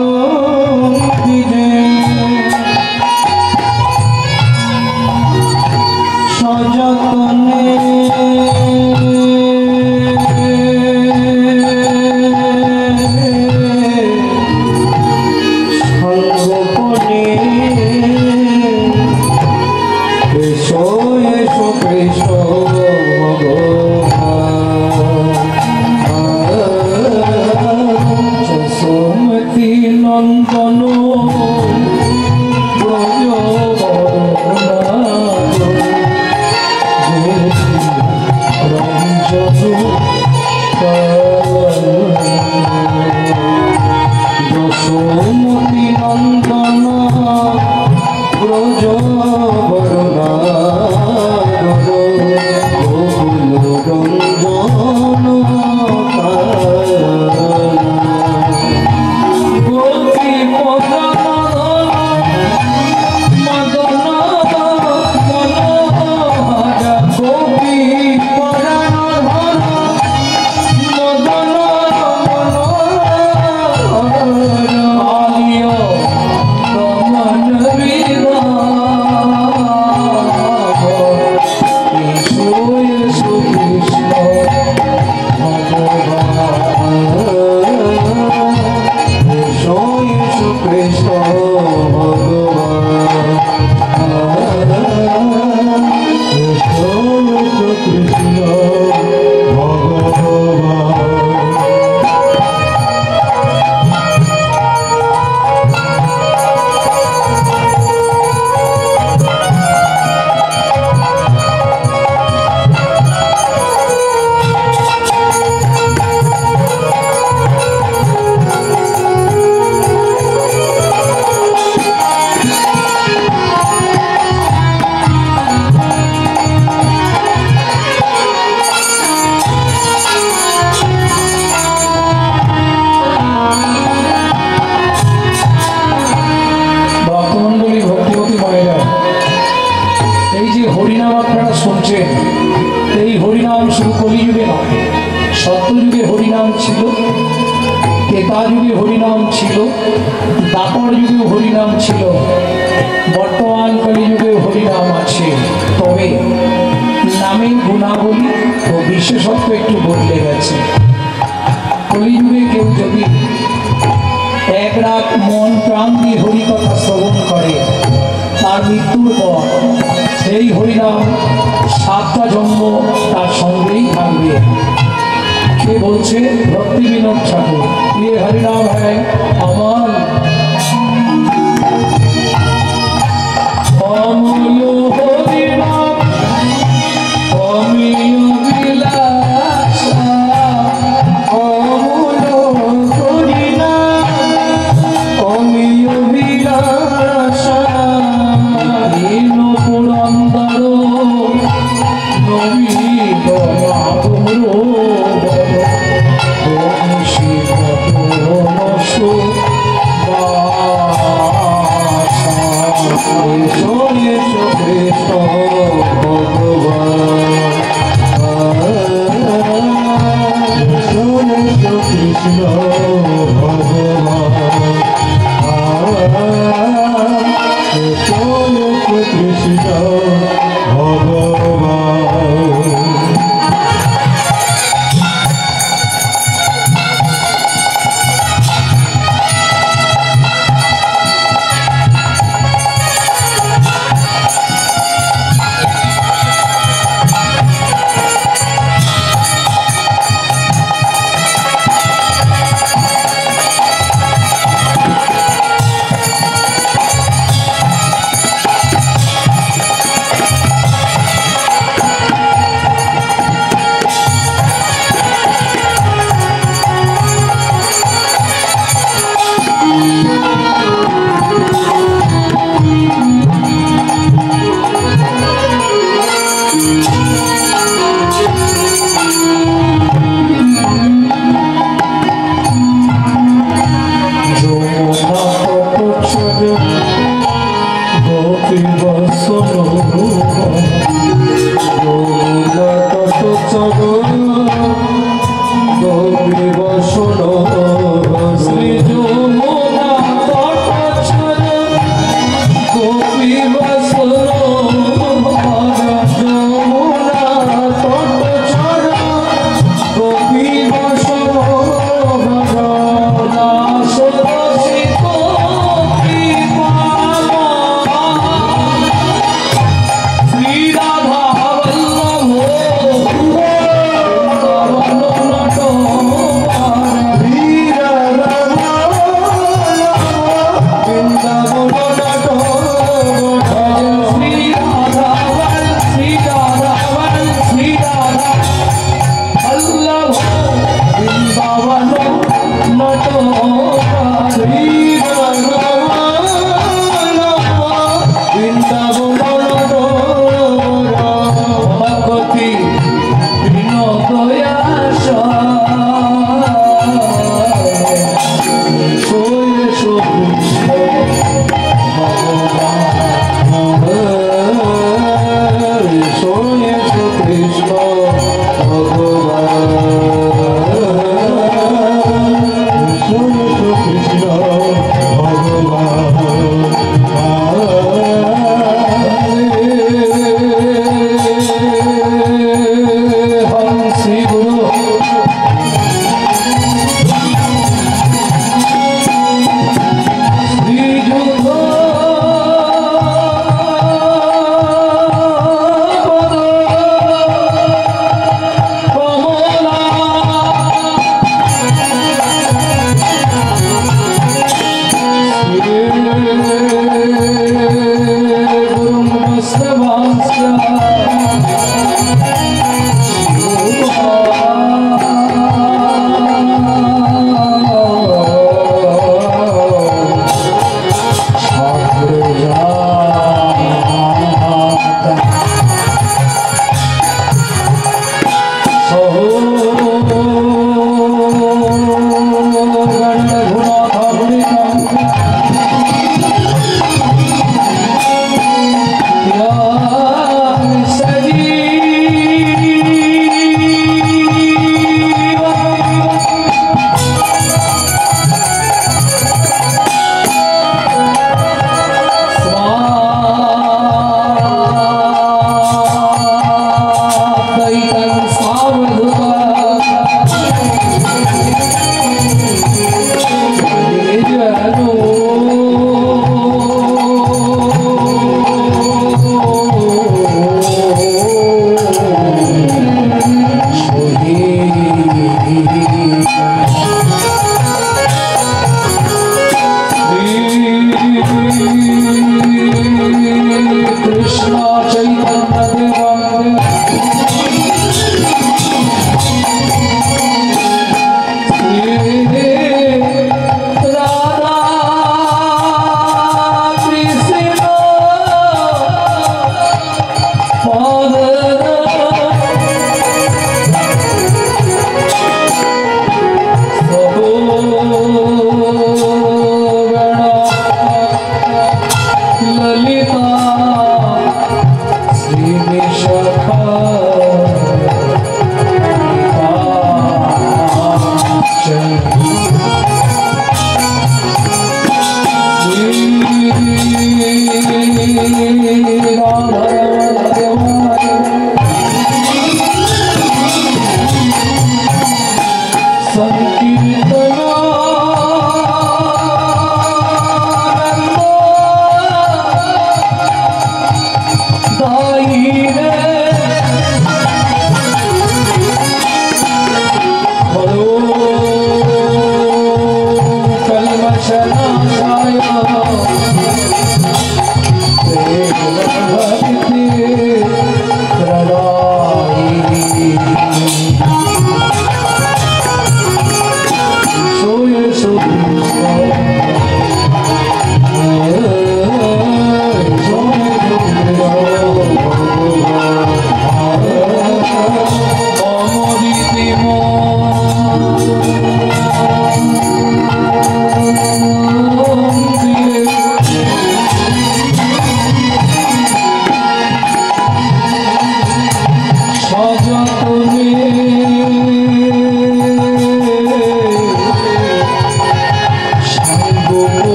সযতনে সঙ্গোপনে এসো এসো কৃষ্ণ ভগবান, যশোমতী নন্দন যশোমতী নন্দন ব্রজ বরুণা হরিনাম আপনারা শুনছেন, এই হরিনাম শুধু কলিযুগে নয়, সত্যযুগে হরিনাম ছিল, ত্রেতা যুগে হরিনাম ছিল, দাপর যুগে হরিনাম ছিল, বর্তমান কলিযুগে হরিনাম আছে। তবে নামের গুণাবলী ও বিশেষত্ব একটু বদলে গেছে। কলিযুগে কেউ যদি এক রাত মন প্রাণ দিয়ে হরিকথা শ্রবণ করে, তার মৃত্যুর পর এই হরিনাম 7টা জন্ম তার সঙ্গেই থাকবে। কে বলছে? ভক্তি বিনোদ ঠাকুর। ये हरिनाम है अमल अमूल हरिनाम अमीय विलासा অমূল হরিনাম অমিয় বিলাসা দীন পুরন্দর নবীন কৃষ্ণ ভগবান কৃষ্ণ কৃষ্ণ ভগবান।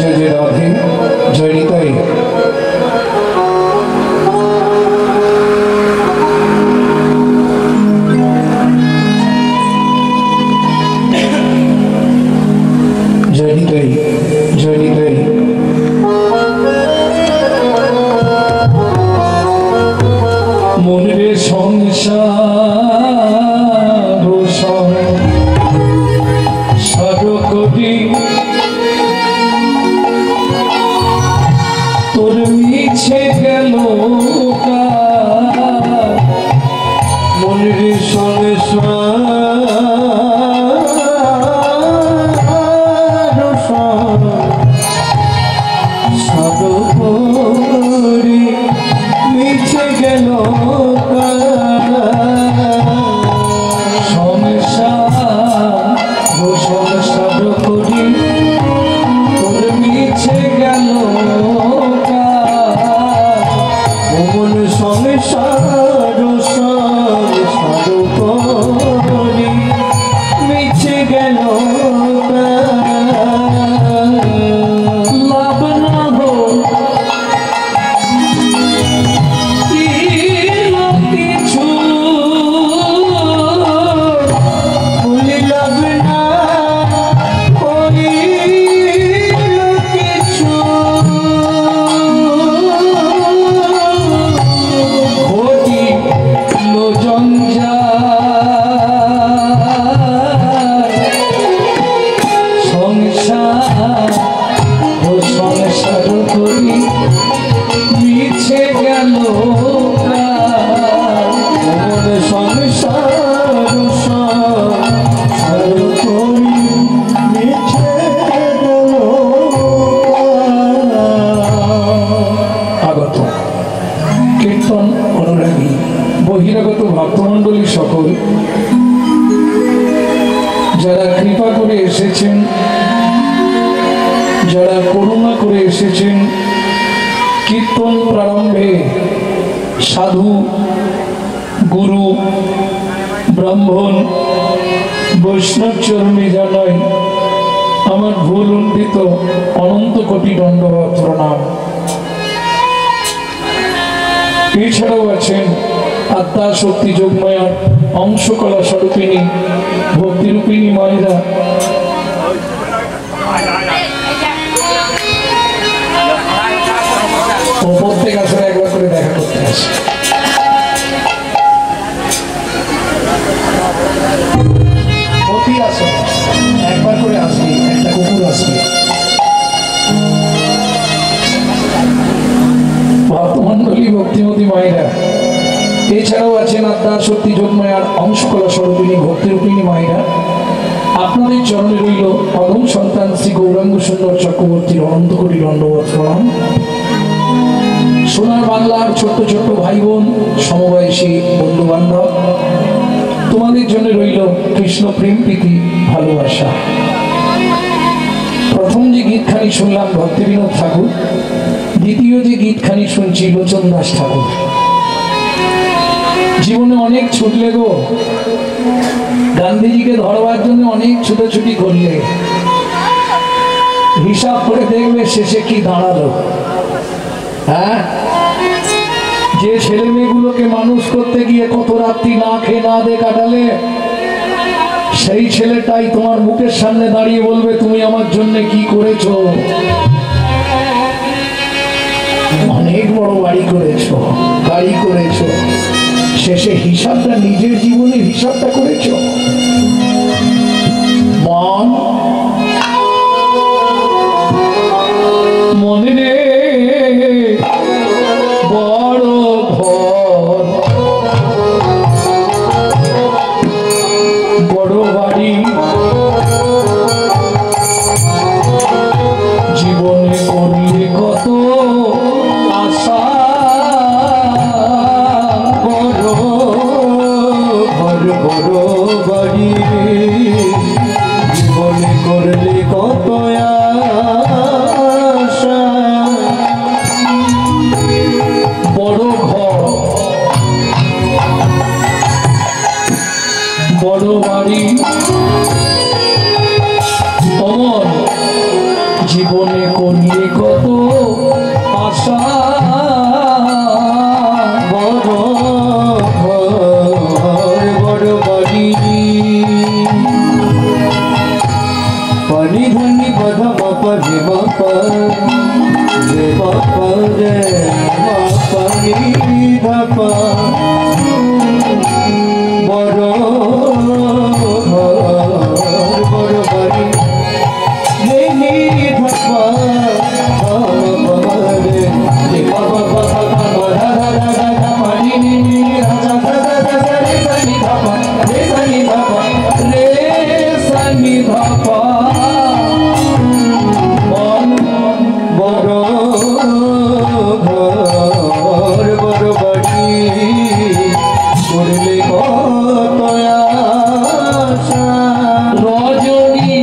जय जय राधे এসেছেন, যারা করুণা করে এসেছেন, কীর্তন প্রারম্ভে সাধু, গুরু, ব্রাহ্মণ, বৈষ্ণব চরণে জানাই আমার ভুল উন্নীত অনন্ত কোটি দণ্ডবত প্রণাম। এছাড়াও আছেন আত্মা শক্তি যোগমায়ার অংশকলা স্বরূপিণী ভক্তিরূপিণী মায়েরা, ও প্রত্যেক আসলে একবার করে দেখা করতে আসে। প্রতি আসে একবার করে আসবে, একটা কুকুর আসবে। ভক্তমন্ডলী ভক্তিমতী মায়েরা, এছাড়াও আছেন আত্মা শক্তি যোগমায়ার অংশকলা স্বরূপিণী ভক্তিরূপিণী মায়েরা। আপনাদের চরণে রইল অধম সন্তান শ্রী গৌরাঙ্গ সুন্দর চক্রবর্তীর অনন্ত কোটি দণ্ডবত প্রণাম। সোনার বাংলার ছোট্ট ছোট্ট ভাই বোন, সমবয়সী বন্ধু বান্ধব, তোমাদের জন্য রইল কৃষ্ণ প্রেম প্রীতি ভালোবাসা। প্রথম যে গীতখানি শুনলাম ভক্তি বিনোদ ঠাকুর, দ্বিতীয় যে গীতখানি শুনছি লোচন দাস ঠাকুর। জীবনে অনেক ছুটলে গো, গান্ধীজিকে ধরবার জন্য অনেক ছুটোছুটি করলে, হিসাব করে দেখবে শেষে কি দাঁড়ালো। হ্যাঁ, যে ছেলে মেয়েগুলোকে মানুষ করতে গিয়ে কত রাত্রি না খেয়ে না দিয়ে কাটালে, সেই ছেলেটাই তোমার মুখের সামনে দাঁড়িয়ে বলবে তুমি আমার জন্য কি করেছো। অনেক বড় বাড়ি করেছো, গাড়ি করেছো, শেষে হিসাবটা নিজের জীবনে হিসাবটা করেছো। মন মনে রে বড় ঘর, বড় বাড়ি, জীবনে করলে কত আশা, বড় ঘর বড় বাড়ি, জীবনে করলে কত আশা। বড় ঘর, বড় বাড়ি, অমর জীবনে করলে কত আশা, বড় ঘর বড় বাড়ি। পানি ধনি বাধা বাপা রে বাপা রে বাপা রে বাপা নি ধাপা, বড় ঘর বড় বাড়ি, রে নি ধাপা বাবা রে রে বাবা বাবা বাবা রা রা রা রা রা পানি নি নি রা রা রা রা রা রে সানি ধাপা রে সানি ধাপা রে সানি ধাপা। বড় ঘর বড় বাড়ি, করলে কত আশা। রজনী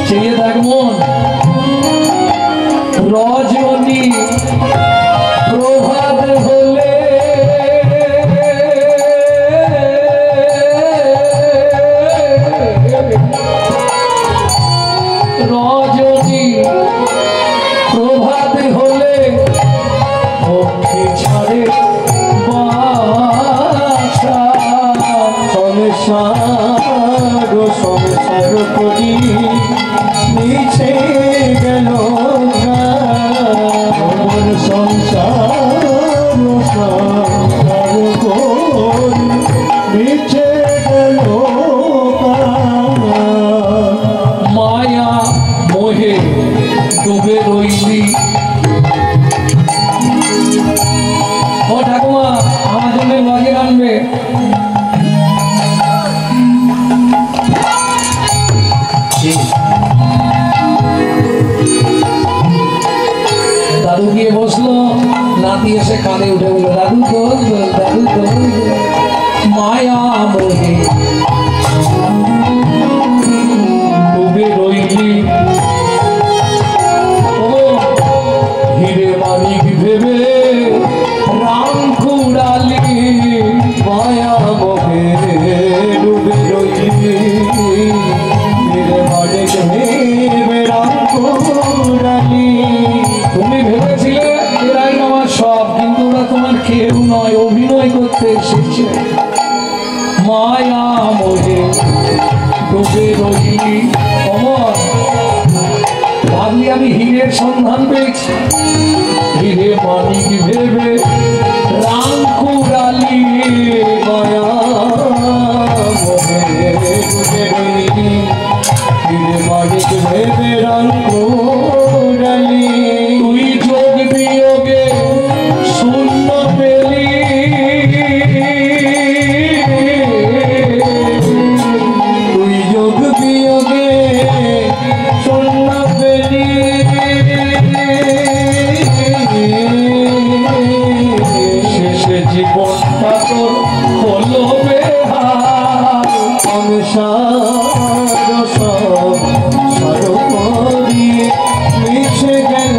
চেয়ে থাক মন, রজনী প্রভাত হলে রজনী প্রভাত হলে পক্ষে ছাড়ে বাসা, সংসার সংসার করি নিচে গেল সংসার সংসার করি নিচে গেল মায়া মোহে ডুবে রইলি। ও ঠাকুমা আমার জন্য লজে আনবে। দাদু গিয়ে বসলো, নাতি এসে কাঁধে উঠে বললো দাদু দোল দোল দাদু দোল দোল, মায়া মোহে রইলি ও হিরে মানিক ভেবে রাম কুড়ালি মায়া মোহে ডুবে রইলি হিরে মানিক ভেবে রাম কুড়ালি। তুমি ভেবেছিলে এরাই আমার সব, কিন্তু ওরা তোমার কেউ নয়, অভিনয় করতে এসেছে। মায়া মোহে ডুবে রইলি অমর, ভাবলি আমি হীরের সন্ধান পেয়েছি, হিরে মানিক ভেবে রাম কুড়ালি মায়া মোহে ডুবে রইলি হিরে মানিক ভেবে রাম কুড়ালি। তুই যোগ বিয়োগে শূন্য পেলি, তুই যোগ বিয়োগে শূন্য পেলি শেষে জীবনটা তোর হলো বেহাল। সংসার সব সর্বরি মিশে গেল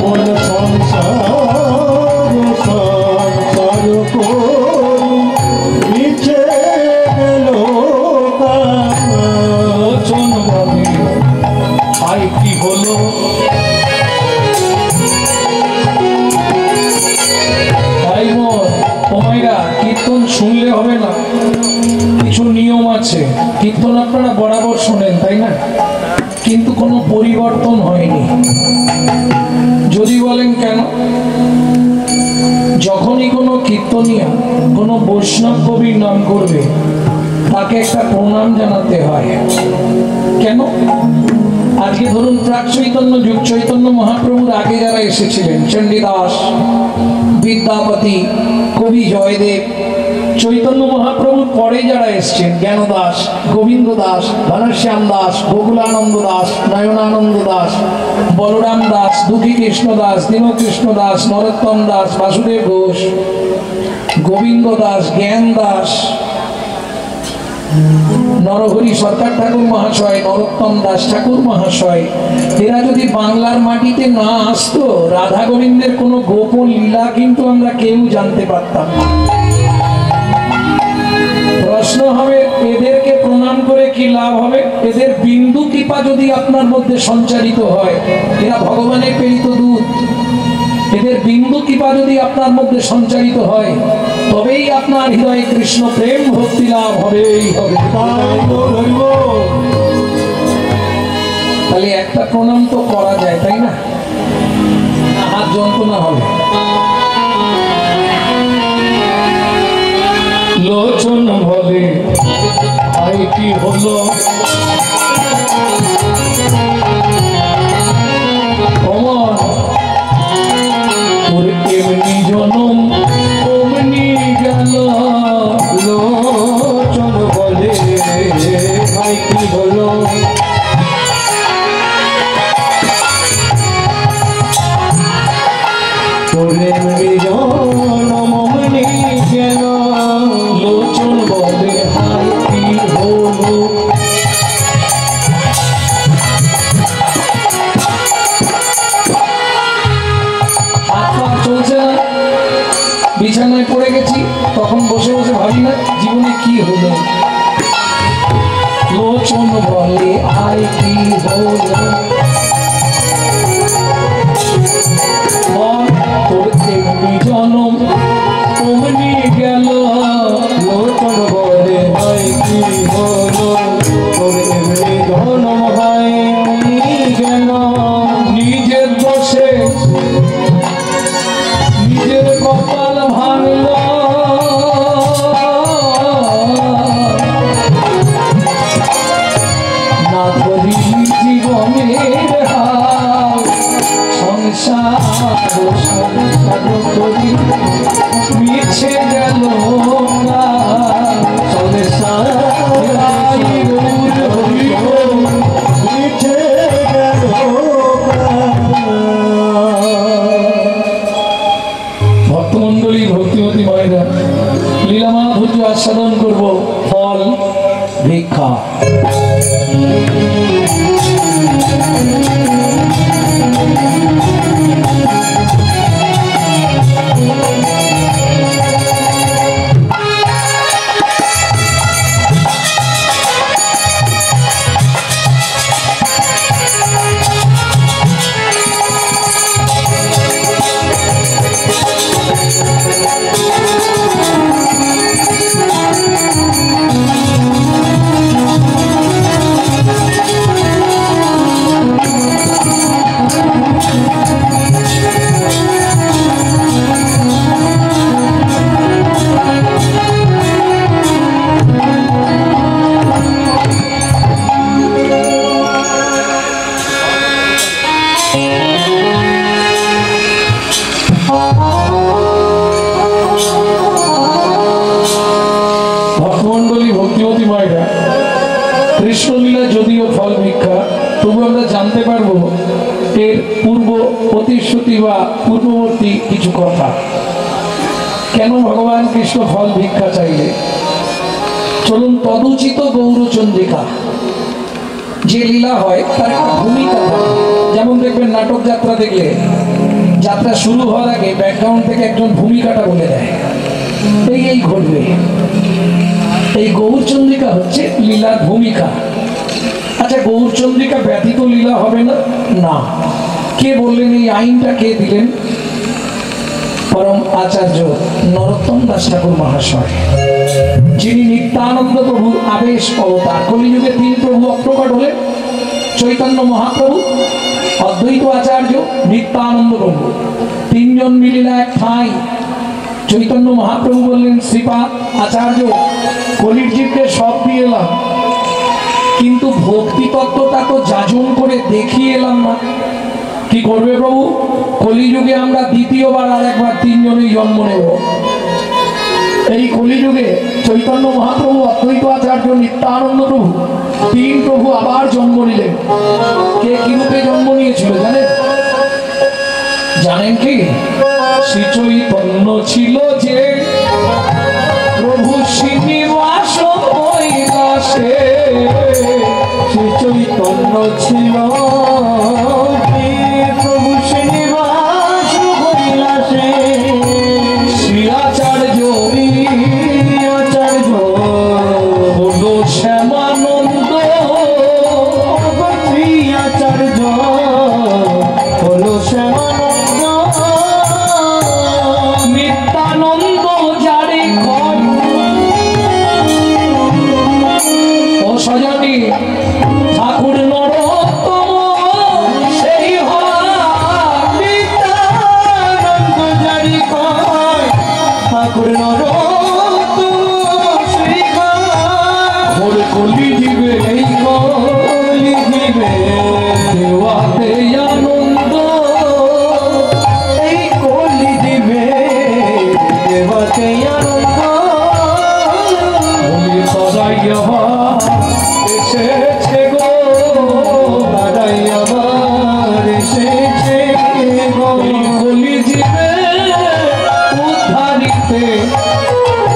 মন সংসার সব সর্বরি মিশে গেল লোচন বলে আই কি হলো, তাই ওমাইরা কীর্তন শুনলে হবে না, কিছু নিয়ম আছে। কীর্তন আপনারা বরাবর শোনেন তাই না, কিন্তু কোনো পরিবর্তন হয়নি। যদি বলেন কেন, যখনই কোনো কীর্তনিয়া কোনো বৈষ্ণব কবির নাম করবে তাকে একটা প্রণাম জানাতে হয়। কেন? আজকে ধরুন প্রাক চৈতন্য যুগ চৈতন্য মহাপ্রভুর আগে যারা এসেছিলেন, চণ্ডীদাস, বিদ্যাপতি, কবি জয়দেব, চৈতন্য মহাপ্রভুর পরে যারা এসছেন, জ্ঞানদাস, গোবিন্দ দাস, ঘনশ্যাম দাস, গোকুলানন্দ দাস, নয়নানন্দ দাস, বলরাম দাস, দুঃখী কৃষ্ণ দাস, দীনকৃষ্ণ দাস, নরোত্তম দাস, বাসুদেব ঘোষ, গোবিন্দ দাস, জ্ঞান দাস, নরহরি সরকার ঠাকুর মহাশয়, নরোত্তম দাস ঠাকুর মহাশয়, এরা যদি বাংলার মাটিতে না আসতো, রাধা গোবিন্দের কোনো গোপন লীলা কিন্তু আমরা কেউ জানতে পারতাম না। প্রশ্ন হবে, এদেরকে প্রণাম করে কি লাভ হবে? এদের বিন্দু কৃপা যদি আপনার মধ্যে সঞ্চারিত হয়, এরা ভগবানের প্রেরিত দূত, এদের বিন্দু কৃপা যদি আপনার মধ্যে সঞ্চারিত হয়, তবেই আপনার হৃদয়ে কৃষ্ণ প্রেম ভক্তি লাভ হবেই হবে। তাহলে একটা প্রণাম তো করা যায় তাই না, হাত যন্ত্রণা হবে। লোচন বলে আই কি হলো, অমর তোর এমনি জনম অমনি গেল। লোচন বলে ভাই কি হলো, তোরে মমনি গেল। লোচন বলে হাই কি হলো, হাত পা চলছে না, বিছানায় পড়ে গেছি, তখন বসে বসে ভাবি না জীবনে কি হলো। লোচন বলে আই কি হলো, তোর এমনি জনম অমনি গেল। লোচন বলে ভাই কি হলো, তোরে জনম ভাই গেল। নিজের দোষে নিজের কপাল ভাঙল, না ধরি জীবনের হাল। সংসার সংসার করি মিছে গেল না, সংসার মিছে গেল। ভক্তমন্ডলী, ভক্তিমতী মায়েরা, লীলা মাধুর্য আস্বাদন করব। ফল ভিক্ষা। ভক্তমণ্ডলী, ভক্তিমতী মায়েরা, কৃষ্ণলীলা যদিও ফল ভিক্ষা, তবু আমরা জানতে পারবো এর পূর্ব প্রতিশ্রুতি বা পূর্ববর্তী কিছু কথা। কেন ভগবান কৃষ্ণ ফল ভিক্ষা চাইলে? চলুন, তদুচিত গৌরচন্দ্রিকা যে লীলা হয় তার একটা ভূমিকা থাকে। যেমন দেখবেন নাটক যাত্রা দেখলে যাত্রা শুরু হওয়ার আগে ব্যাকগ্রাউন্ড থেকে একজন ভূমিকাটা বলে দেয়, এই ঘটবে। এই গৌরচন্দ্রিকা হচ্ছে লীলার ভূমিকা। আচ্ছা, গৌরচন্দ্রিকা ব্যতীত লীলা হবে না? না। কে বললেন? এই আইনটা কে দিলেন? পরম আচার্য নরোত্তম দাস ঠাকুর মহাশয়, যিনি নিত্যানন্দ প্রভুর আবেশ অবতার। কলিযুগে তিন প্রভু অপ্রকট হলেন, চৈতন্য মহাপ্রভু, অদ্বৈত আচার্য, নিত্যানন্দ প্রভু। তিনজন মিলিলা এক ঠাঁই। চৈতন্য মহাপ্রভু বললেন, শ্রীপাদ আচার্য, কলির জীবকে সব দিয়ে এলাম, কিন্তু ভক্তি তত্ত্বটা তো যাজন করে দেখিয়ে এলাম না। কি করবে প্রভু? কলিযুগে আমরা দ্বিতীয়বার আর একবার তিনজনেই জন্ম নেব। এই কলিযুগে চৈতন্য মহাপ্রভু, অদ্বৈত আচার্য, নিত্যানন্দ প্রভু, তিন প্রভু আবার জন্ম নিলেন। কে কি রূপে জন্ম নিয়েছিল জানেন? জানেন কি? শ্রী চৈতন্য ছিল যে প্রভু শ্রীনিবাস কৈলাসে, শ্রী চৈতন্য ছিল প্রভু শ্রীনিবাস কৈলাসে। শ্রী আচার্য হলো শ্যামানন্দ, শ্রী আচার্য হলো শ্যামানন্দ। নিত্যানন্দ যারে কর ও সজনী, ঠাকুর নরোত্তম সেই নিত্যানন্দ যারে কর, ঠাকুর নরোত্তম সেই ঘোর কলি দিবে, এই কলি দিবে দেওয়াতে আনন্দ, এই কলি দিবে দেওয়াতে আনন্দ। বলি সদাই আমার এসেছে গো, দাদাই আমার এসেছে গো, কলি দিবে উদ্ধারিতে,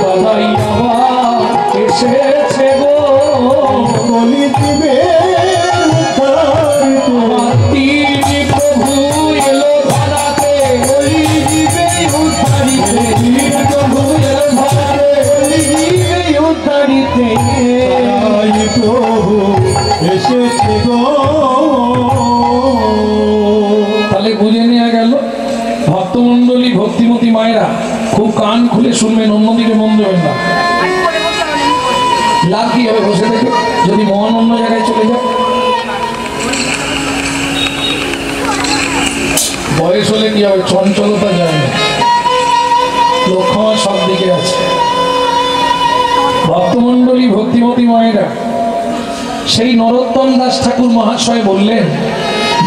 দাদাই আমার এসেছে গো, কলি দিবে উদ্ধারিতে। প্রভু এলো ধরাতে, কলি দিবে উদ্ধারিতে, প্রভু এলো ধরাতে, কলি দিবে উদ্ধারিতে, প্রভু এসেছে গো। তাহলে বুঝে নেওয়া গেল। ভক্তমণ্ডলী, ভক্তিমতী মায়েরা, খুব কান খুলে শুনবেন, অন্যদিকে মন দেবেন না। লাভ কি হবে বসে থেকে, যদি মন অন্য জায়গায় চলে যায়? বয়স হলে কি হবে? চঞ্চলতা যায় না, লক্ষ্য সব দিকে আছে। ভক্তমণ্ডলী, ভক্তিমতী মায়েরা, সেই নরোত্তম দাস ঠাকুর মহাশয় বললেন,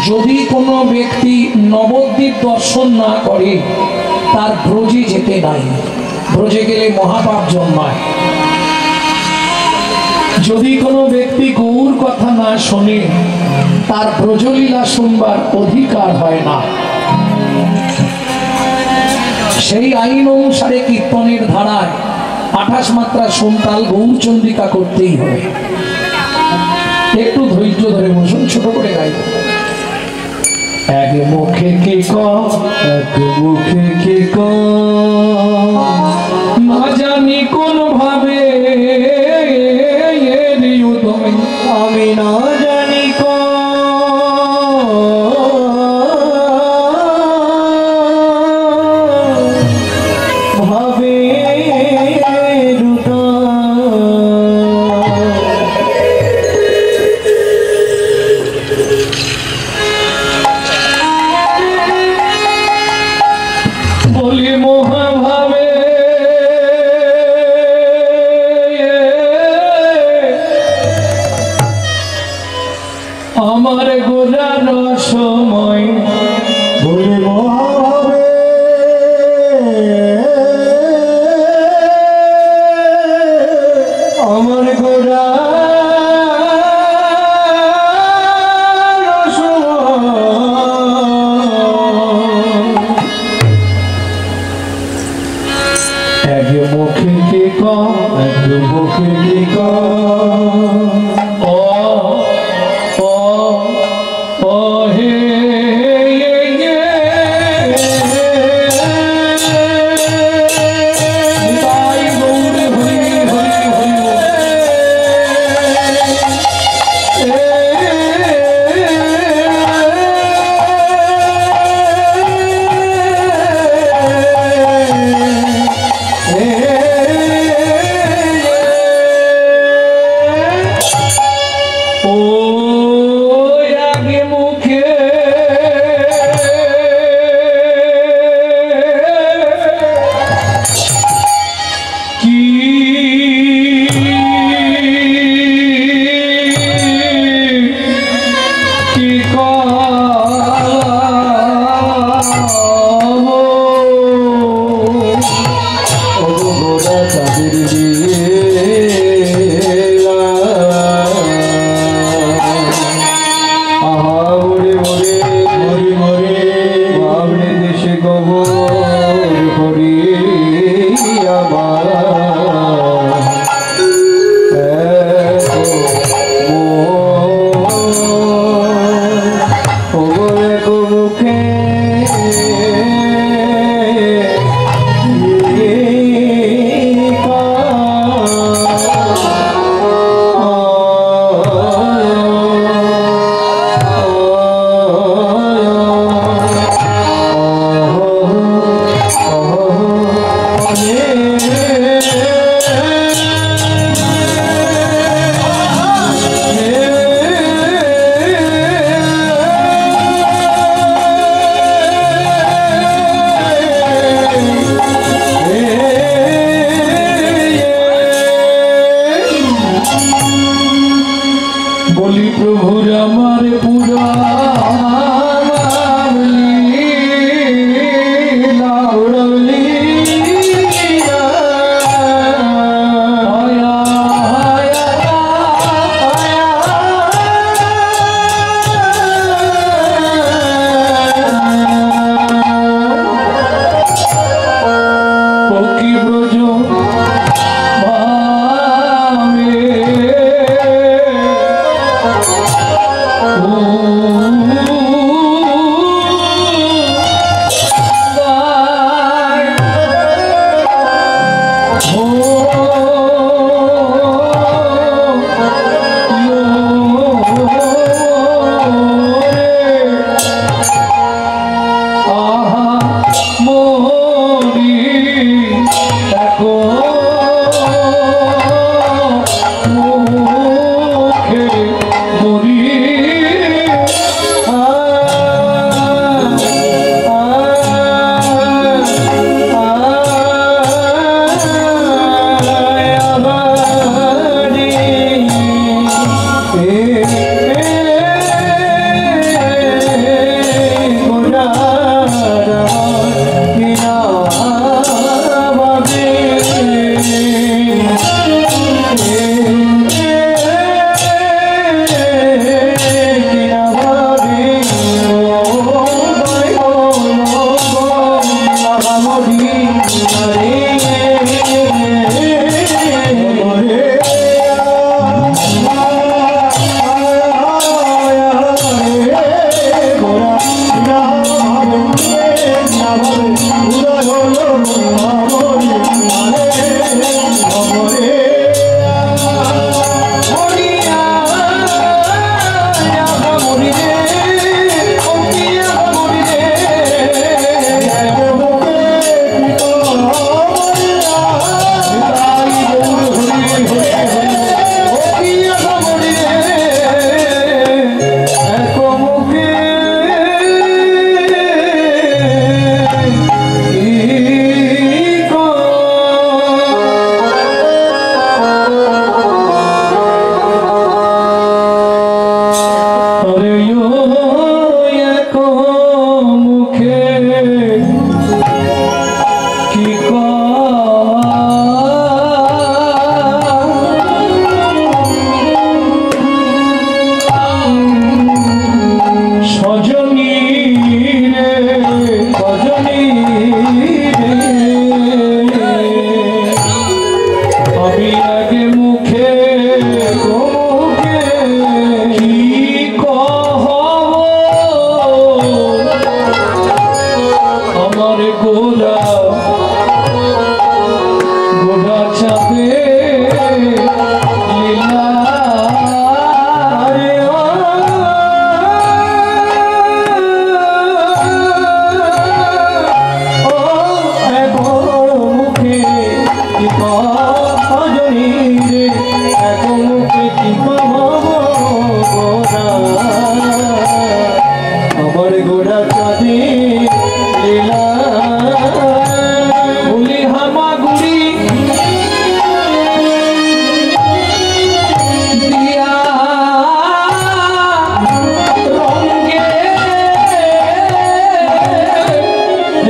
যদি কোনো ব্যক্তি নবদ্বীপ দর্শন না করে তার ব্রজে যেতে নাই, ব্রজে গেলে মহাপাপ জন্মায়। যদি কোনো ব্যক্তি গৌর কথা না শোনে তার ব্রজলীলা শুনবার অধিকার হয় না। সেই আইন অনুসারে কীর্তনের ধারায় 28 মাত্রা সোমতাল গৌরচন্দ্রিকা করতেই হবে। একটু ধৈর্য ধরে বসুন, ছোট করে গাই। এক মুখে কি কম, এক মুখে কি কম, না জানি কোন ভাবে আমি না জানি ভাবে বলি মহাভাবে আমার গোজার সময়, বলে মহাভাবে আমার গোরা এক মুখে কি কম, এক মুখে কি ও ও ও হে তাই গৌর হরি হরি ও আগে মুখে কি কি গোরা চাঁদের আহারে মরে মরে মরে ভাবনে দেশে গোবর করি আমার মুখে বলি প্রভুর আমার পুরা Hare ভজনী রে এত মুখে কি কহবো গোরা আমার গোরা চাঁদে লীলা বলি হামাগুড়ি দিয়া রঙ্গে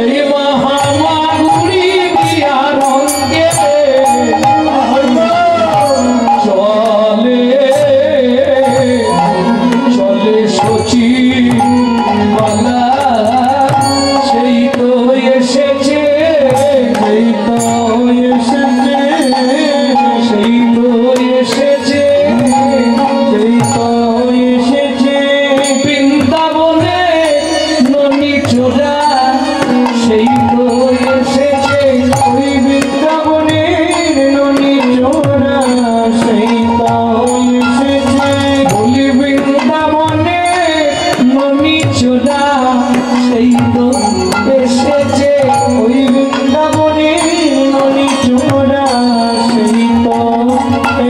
এই হামাগুড়ি দিয়া রঙ্গে চলে চলে সচি বালা সেই তো এসেছে সেই তো এসেছে সেই তো এসেছে সেই তো এসেছে বৃন্দাবনে ননি চোরা সেই তো এসেছে ওই বৃন্দাবনের ননি চোরা সেই তো এসেছে বলি বৃন্দাবনে ননি চোরা সেই তো এসেছে ওই বৃন্দাবনের ননি চোরা সেই তো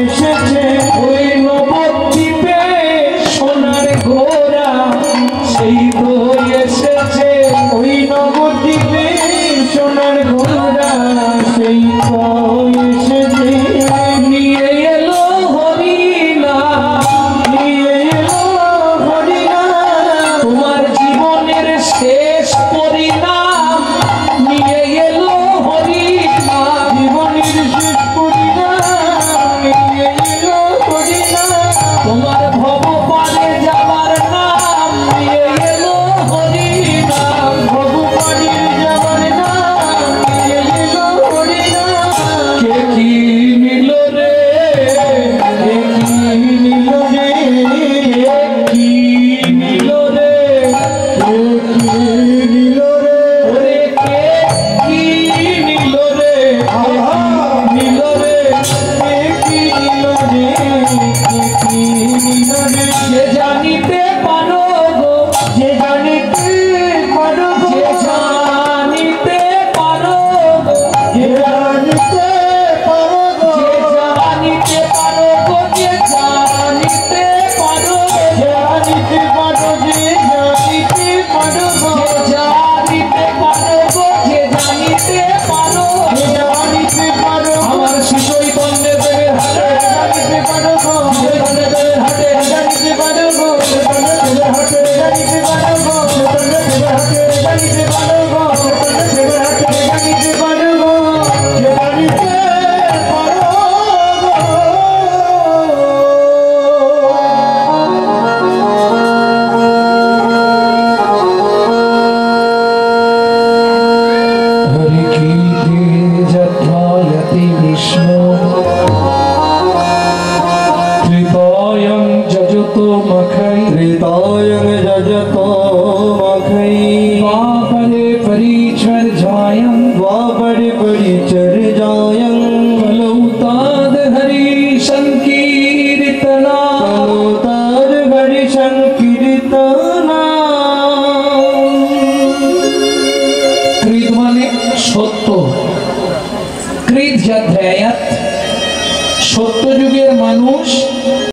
এসেছে ওই নবদ্বীপে সোনার ঘোড়া সেই তো এসেছে ওই নবদ্বীপে সোনার ঘোড়া সেই তো এসেছে নিয়ে এলো হরিণা নিয়ে এলো হরিণা তোমার জীবনের শেষ পরিণাম নিয়ে এলো হরিণা জীবনের শেষ পরিণাম নিয়ে এলো হরিণা তোমার ভবপারে যাবার নাম নিয়ে এলো হরিণা ভগবানের যাবার নাম নিয়ে এলো হরিণা কে কি নিল রে কে কি নিল রে কে কি নিল রে কে কি নিল রে ওরে কে কি নিল রে আহা! নিল রে কে কি নিল রে কে কি নিল রে যে জানিতে পারো গো যে জানিতে পারো গো, যে জানিতে পারো গো যে জানিতে পারো গো, যে জানিতে পারো গো যে জানিতে পারো যে জানিতে পারো, যে জানিতে পারো গো, যে জানিতে পারো গো যে জানিতে পারো যে জানিতে পারো গো, আমার শিশই বন্ধে দেবে হাতে জানিতে পারো গো, শিশই বন্ধে দেবে হাতে জানিতে পারো গো, দেবের হাতে জানিতে পারো গো, দেবের হাতে জানিতে পারো গো, দেবের হাতে জানিতে পারো গো, যে জানিতে পারো हरि कीर्ति जत्रायति विष्णु त्रितायं जजतो मखै ত্রিতয়ং যজতো মখৈ द्वापरे परिचर्यायं দ্বাপরে পরিচর্যায়ং कलौ ताद हरि संकीर्तना তার হরি সংকীর্তনা কৃত মানে সত্য কৃত যাধ্যায়াত সত্য যুগের মানুষ